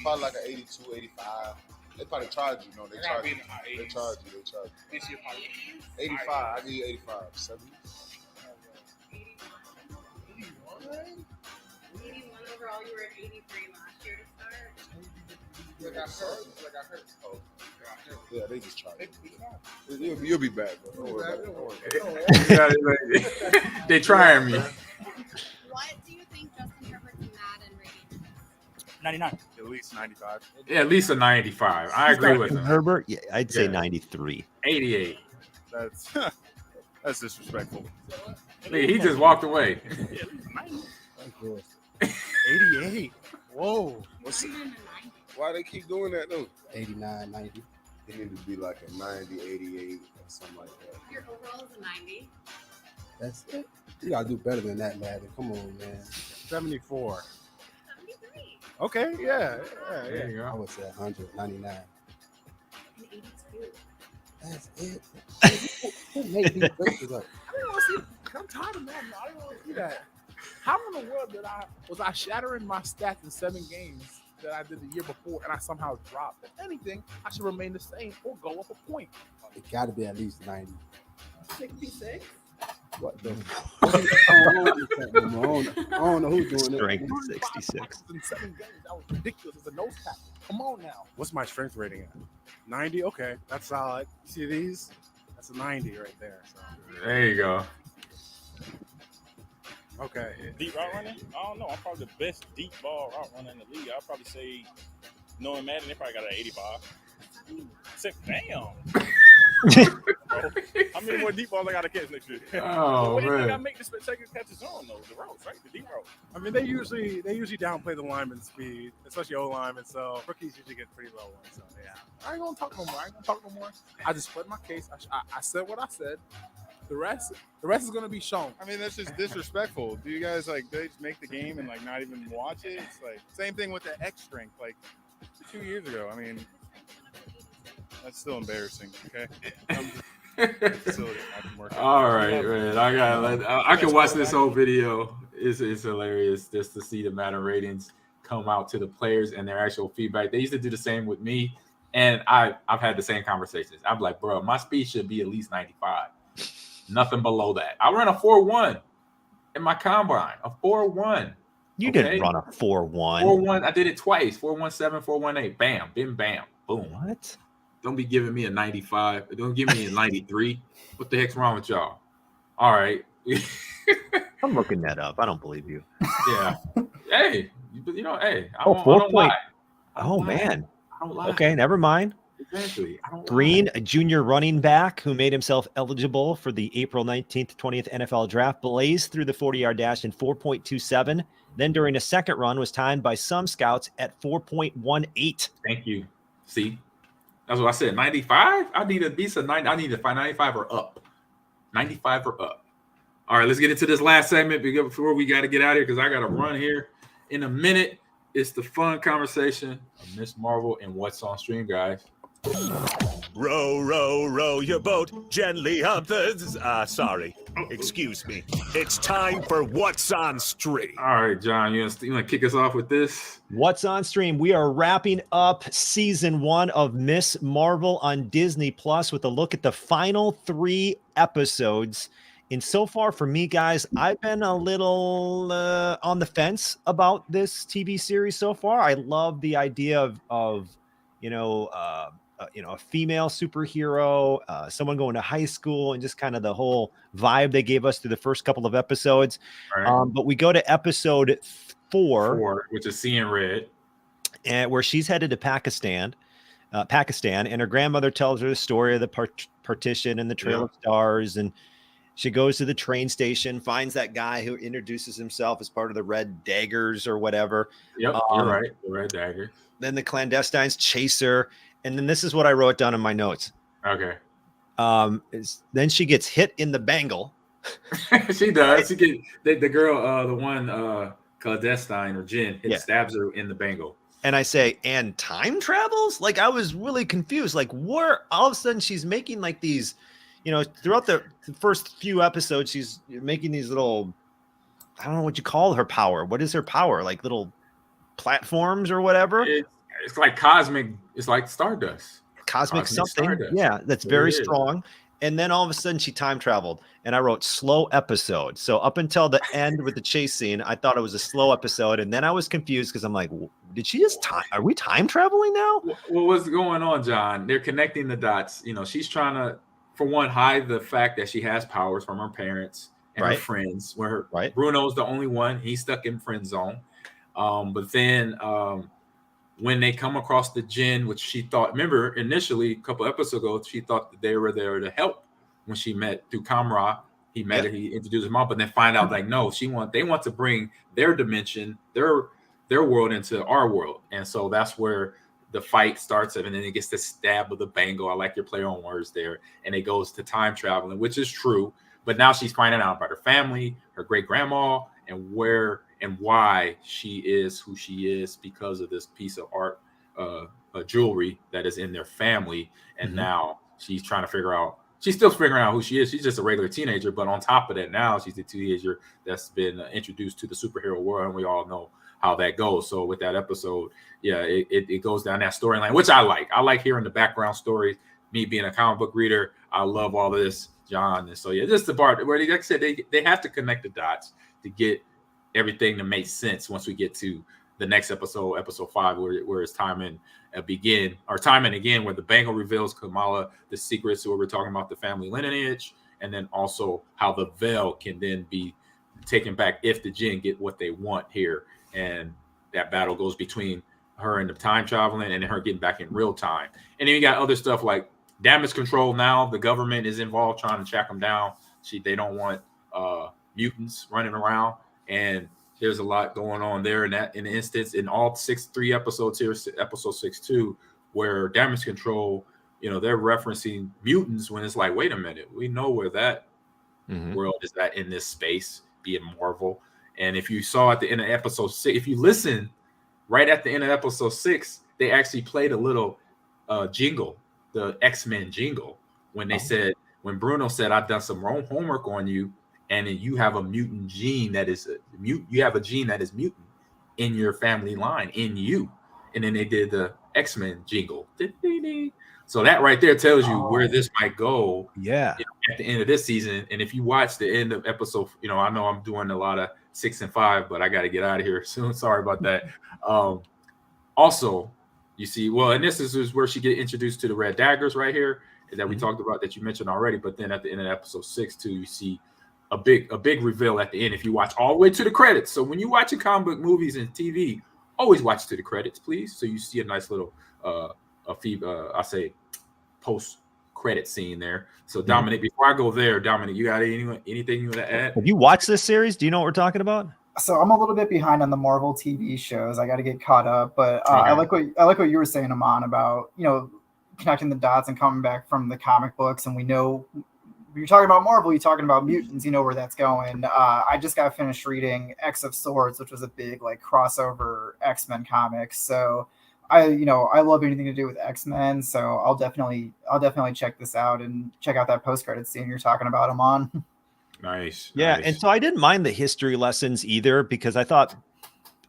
Probably like an 82, 85. They probably charge you. No, they charge you. They charge you. 85. I give you 85. 70. 81 overall. You were at 83 last year to start. I got hurt. Oh. Yeah, they just charge you. You'll be back, bro. Don't worry about it. They trying me. What do you think Justin Herbert's Madden rating is? 99. At least 95. Yeah, at least a 95. I agree with him. Herbert, yeah, I'd say 93. 88. That's disrespectful. He just walked away. 88. Whoa. Why they keep doing that though? 89, 90. It need to be like a 90, 88, or something like that. Your overall is a 90. That's it. You gotta do better than that, Madden. Come on, man. 74. 73. Okay, yeah. There you go. I would say 100, 99. And 82. That's it. Who made these races up? I don't want to see. I'm tired of that. I don't want to see that. How in the world was I shattering my stats in 7 games that I did the year before, and I somehow dropped? If anything, I should remain the same or go up a point. It got to be at least 90. 66. What the? I don't know who's doing Strength it. 66. In 7 games, that was ridiculous. It's a nose tackle. Come on now. What's my strength rating at? 90. Okay, that's solid. You see these? That's a 90 right there. So. There you go. Okay. Deep route running? I don't know. I'm probably the best deep ball route runner in the league. I'll probably say, knowing Madden, they probably got an 85. Damn. How many more deep balls I got to catch next year? Oh, what do you think man. I make the spectacular catches on, though? The routes, right? The deep route. I mean, they usually downplay the lineman's speed, especially O linemen. So rookies usually get pretty low ones. So yeah. I ain't gonna talk no more. I just put my case. I said what I said. The rest is gonna be shown. I mean, that's just disrespectful. Do you guys they just make the game and not even watch it? It's like same thing with the X strength 2 years ago. I mean, that's still embarrassing. Okay. All right, man. I can watch this whole video. It's hilarious just to see the Madden ratings come out to the players and their actual feedback. They used to do the same with me, and I've had the same conversations. I'm like, bro, my speed should be at least 95. Nothing below that. I run a 4.1 in my combine. A 4.1. You didn't run a 4.1. 4.1. I did it twice. 4.17, 4.18. Bam, bim, bam, boom. What? Don't be giving me a 95. Don't give me a 93. What the heck's wrong with y'all? All right. I'm looking that up. I don't believe you. Yeah. Hey, hey. I Oh, don't 4 lie. Oh, man. I don't lie. Okay, never mind. Exactly. I don't Green, lie. a junior running back who made himself eligible for the April 19th, 20th NFL draft, blazed through the 40-yard dash in 4.27. Then during a second run was timed by some scouts at 4.18. Thank you. See? That's what I said. 95? I need at least a 90. I need to find 95 or up. 95 or up. All right, let's get into this last segment before we got to get out of here because I got to run here in a minute. It's the fun conversation of Miss Marvel and what's on stream, guys. Row, row, row your boat gently up the... sorry. Excuse me. It's time for What's on Stream. All right, John, you want to kick us off with this? What's on stream? We are wrapping up season 1 of Miss Marvel on Disney Plus with a look at the final 3 episodes. And so far for me, guys, I've been a little on the fence about this TV series so far. I love the idea of a female superhero, someone going to high school, and just kind of the whole vibe they gave us through the first couple of episodes. Right. But we go to episode 4, which is Seeing Red, and where she's headed to Pakistan, and her grandmother tells her the story of the partition and the Trail of Stars, and she goes to the train station, finds that guy who introduces himself as part of the Red Daggers or whatever. Yep, you're right, the Red Daggers. Then the clandestines chase her. And then this is what I wrote down in my notes. Okay. Then she gets hit in the bangle. She does. She get the girl, the one clandestine or Jen, stabs her in the bangle. And I say, and time travels? Like, I was really confused. Like, where all of a sudden she's making like these, throughout the first few episodes, she's making these little, I don't know what you call her power. What is her power? Like little platforms or whatever? It's like cosmic. It's like Stardust. Cosmic something. Stardust. Yeah, that's very strong. And then all of a sudden she time traveled, and I wrote slow episode. So up until the end with the chase scene, I thought it was a slow episode, and then I was confused because I'm like, did she just time? Are we time traveling now? Well, what's going on, John? They're connecting the dots. She's trying to, for one, hide the fact that she has powers from her parents and her friends. Where Bruno's the only one. He's stuck in friend zone. But then when they come across the Jinn, which she thought, remember initially a couple episodes ago, she thought that they were there to help when she met through Kamra. He met her, he introduced her mom, but then find out like, no, they want to bring their dimension, their world into our world. And so that's where the fight starts, and then it gets the stab of the bangle. I like your play on words there. And it goes to time traveling, which is true. But now she's finding out about her family, her great grandma, and where and why she is who she is because of this piece of art, jewelry that is in their family. And now she's trying to figure out. She's still figuring out who she is. She's just a regular teenager, but on top of that, now she's a teenager that's been introduced to the superhero world, and we all know how that goes. So with that episode, yeah, it goes down that storyline, which I like. I like hearing the background stories. Me being a comic book reader, I love all of this, John. And so yeah, this is the part where, like I said, they have to connect the dots to get everything to make sense once we get to the next episode, episode 5, where it's time and again, where the bangle reveals Kamala the secrets, where we're talking about the family lineage, and then also how the veil can then be taken back if the Jinn get what they want here. And that battle goes between her and the time traveling and her getting back in real time. And then you got other stuff like damage control. Now the government is involved trying to track them down. They don't want mutants running around, and there's a lot going on there in the instance in all 3 episodes here, episode 6 too, where damage control, they're referencing mutants when it's like, wait a minute, we know where that world is at in this space, being Marvel. And if you saw at the end of episode 6, if you listen right at the end of episode 6, they actually played a little jingle, the X-Men jingle, when they said, when Bruno said, I've done some homework on you, and then you have a mutant gene that is you have a gene that is mutant in your family line, in you. And then they did the X-Men jingle. So that right there tells you where this might go. Yeah. At the end of this season. And if you watch the end of episode, I know I'm doing a lot of 6 and 5, but I got to get out of here soon. Sorry about that. Also, you see, and this is where she get introduced to the Red Daggers right here that we talked about, that you mentioned already. But then at the end of episode 6 too, you see a big reveal at the end if you watch all the way to the credits. So when you watch your comic book movies and TV, always watch to the credits, please. So you see a nice little I say post credit scene there. So Dominic, before I go there, Dominic, you got anything you want to add? Have you watched this series? Do you know what we're talking about? So I'm a little bit behind on the Marvel TV shows. I got to get caught up, but I like what you were saying, Ahman, about connecting the dots and coming back from the comic books. And we know you're talking about Marvel, you're talking about mutants. You know where that's going. I just got finished reading X of Swords, which was a big crossover X-Men comic. So I love anything to do with X-Men. So I'll definitely check this out and check out that post-credit scene you're talking about, Ahman. Nice. Yeah, nice. and so I didn't mind the history lessons either, because I thought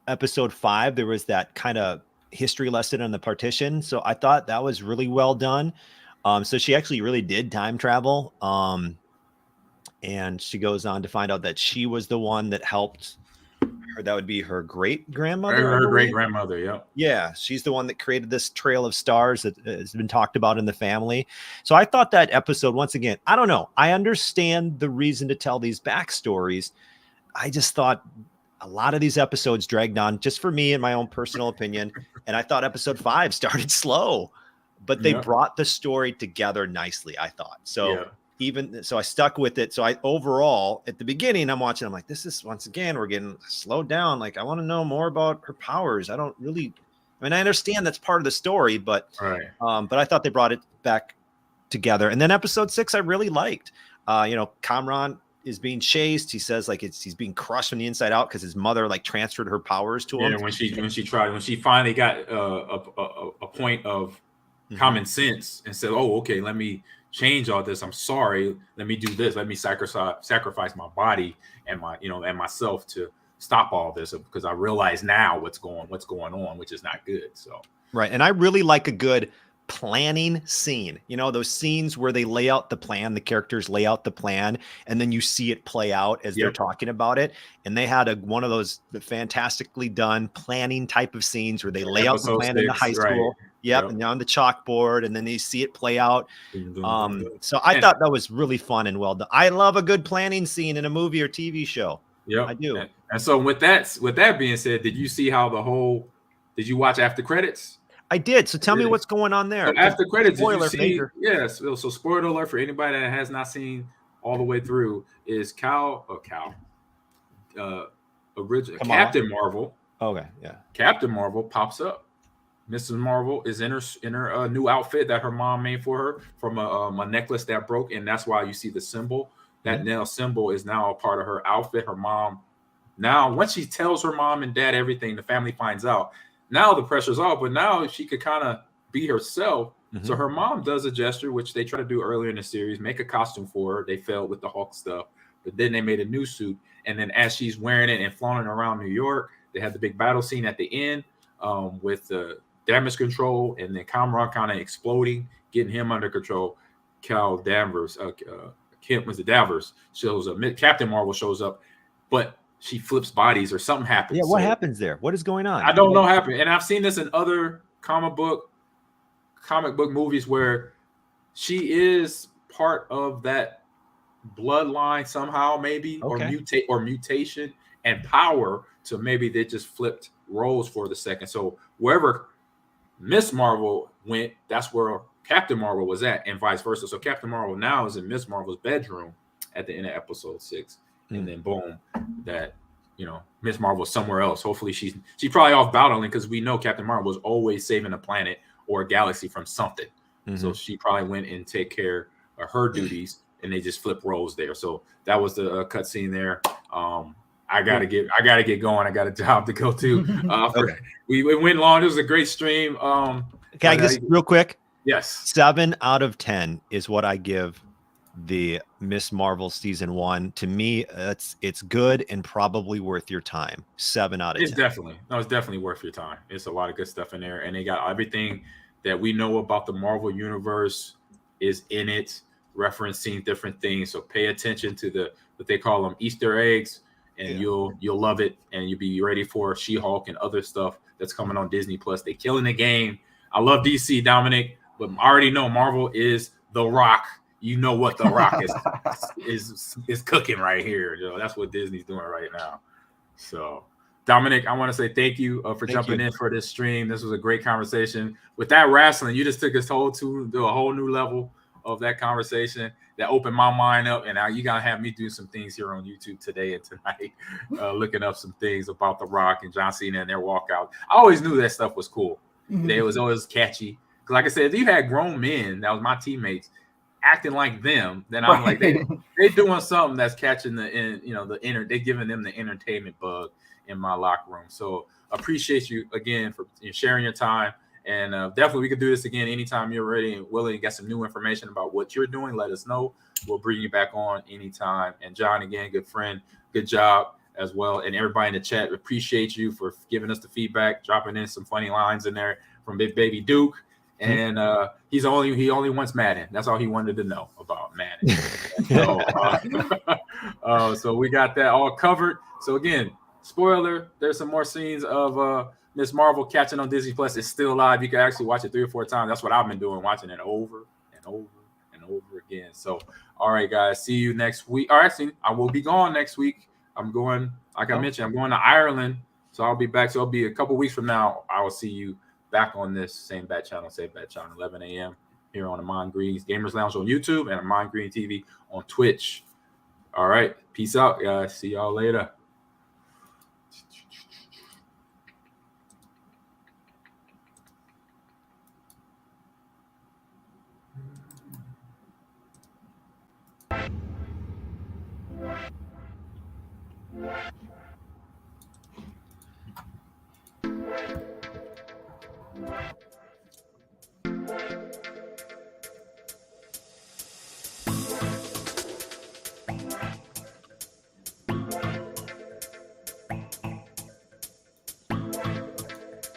episode 5 there was that kind of history lesson on the partition. So I thought that was really well done. So she actually really did time travel. And she goes on to find out that she was the one that helped her. That would be her great grandmother. Her great grandmother. Yeah. Yeah. She's the one that created this trail of stars that has been talked about in the family. So I thought that episode, once again, I don't know. I understand the reason to tell these backstories. I just thought a lot of these episodes dragged on, just for me, in my own personal opinion. And I thought episode 5 started slow, but they brought the story together nicely, I thought. So so I stuck with it. So I overall, at the beginning, I'm watching, I'm like, this is, once again, we're getting slowed down. Like, I want to know more about her powers. I don't really, I mean, I understand that's part of the story, but I thought they brought it back together. And then episode 6, I really liked. Kamran is being chased. He says he's being crushed from the inside out because his mother transferred her powers to him. Yeah, when she finally got a point of common sense and said, "Oh, okay, let me change all this. I'm sorry. Let me do this. Let me sacrifice my body and and myself to stop all this, because I realize now what's going on, which is not good." So right, and I really like a good planning scene. Those scenes where they lay out the plan, the characters lay out the plan, and then you see it play out as they're talking about it. And they had one of those fantastically done planning type of scenes where they lay out the plan in the high school. Right. And on the chalkboard, and then they see it play out. So I thought that was really fun and well done. I love a good planning scene in a movie or TV show. Yeah, I do. And so with that being said, did you see how did you watch after credits? I did. So tell me what's going on there. So after credits, spoiler did you see? Yes. So spoiler alert for anybody that has not seen all the way through is original Captain Marvel. Okay, yeah. Captain Marvel pops up. Mrs. Marvel is in her new outfit that her mom made for her from a necklace that broke, and that's why you see the symbol. That nail symbol is now a part of her outfit. Her mom, now once she tells her mom and dad everything, the family finds out. Now the pressure's off, but now she could kind of be herself So her mom does a gesture, which they try to do earlier in the series, make a costume for her. They failed with the Hulk stuff, but then they made a new suit. And then as she's wearing it and flaunting around New York, they had the big battle scene at the end with the damage control and then Cameron kind of exploding, getting him under control. Danvers shows up. Captain Marvel shows up, but she flips bodies or something happens. Yeah, what happens there? What is going on? I don't know what happened. And I've seen this in other comic book movies where she is part of that bloodline somehow, maybe, or mutation and power. So maybe they just flipped roles for the second. So wherever Miss Marvel went, that's where Captain Marvel was at, and vice versa. So Captain Marvel now is in Miss Marvel's bedroom at the end of episode 6, and then boom, that Miss Marvel somewhere else. Hopefully she's probably off battling because we know Captain Marvel is always saving a planet or a galaxy from something. So she probably went and take care of her duties, and they just flip roles there. So that was the cutscene there. I gotta get going. I got a job to go to. We went long. It was a great stream. Can I just real quick? Yes. 7 out of 10 is what I give the Miss Marvel season 1. To me, it's good and probably worth your time. 7 out of 10. It's definitely worth your time. It's a lot of good stuff in there, and they got everything that we know about the Marvel universe is in it, referencing different things. So pay attention to what they call them Easter eggs, and you'll love it, and you'll be ready for She-Hulk and other stuff that's coming on Disney Plus. They killing the game. I love DC, Dominic, but I already know Marvel is The Rock. You know what The Rock is cooking right here. That's what Disney's doing right now. So, Dominic, I want to say thank you for jumping in for this stream. This was a great conversation. With that wrestling, you just took us to a whole new level of that conversation that opened my mind up. And now you got to have me do some things here on YouTube today and tonight, looking up some things about The Rock and John Cena and their walkout. I always knew that stuff was cool. It was always catchy. Like I said, if you had grown men, that was my teammates, acting like them, then I'm like, they're doing something that's catching they're giving them the entertainment bug in my locker room. So appreciate you again for sharing your time. And definitely we could do this again anytime you're ready and willing to get some new information about what you're doing. Let us know. We'll bring you back on anytime. And John, again, good friend, good job as well. And everybody in the chat, appreciate you for giving us the feedback, dropping in some funny lines in there from Big Baby Duke. And he only wants Madden. That's all he wanted to know about Madden. So we got that all covered. So again, spoiler, there's some more scenes of Miss Marvel catching on Disney Plus. It's still live. You can actually watch it 3 or 4 times. That's what I've been doing, watching it over and over and over again. So all right, guys, see you next week. Or actually, I will be gone next week. I'm going, like I mentioned, I'm going to Ireland. So I'll be back. So it'll be a couple weeks from now. I will see you back on this same bat channel, 11 a.m. here on Ahman Green's Gamers Lounge on YouTube and Ahman Green TV on Twitch. All right. Peace out, guys. See y'all later. Yeah.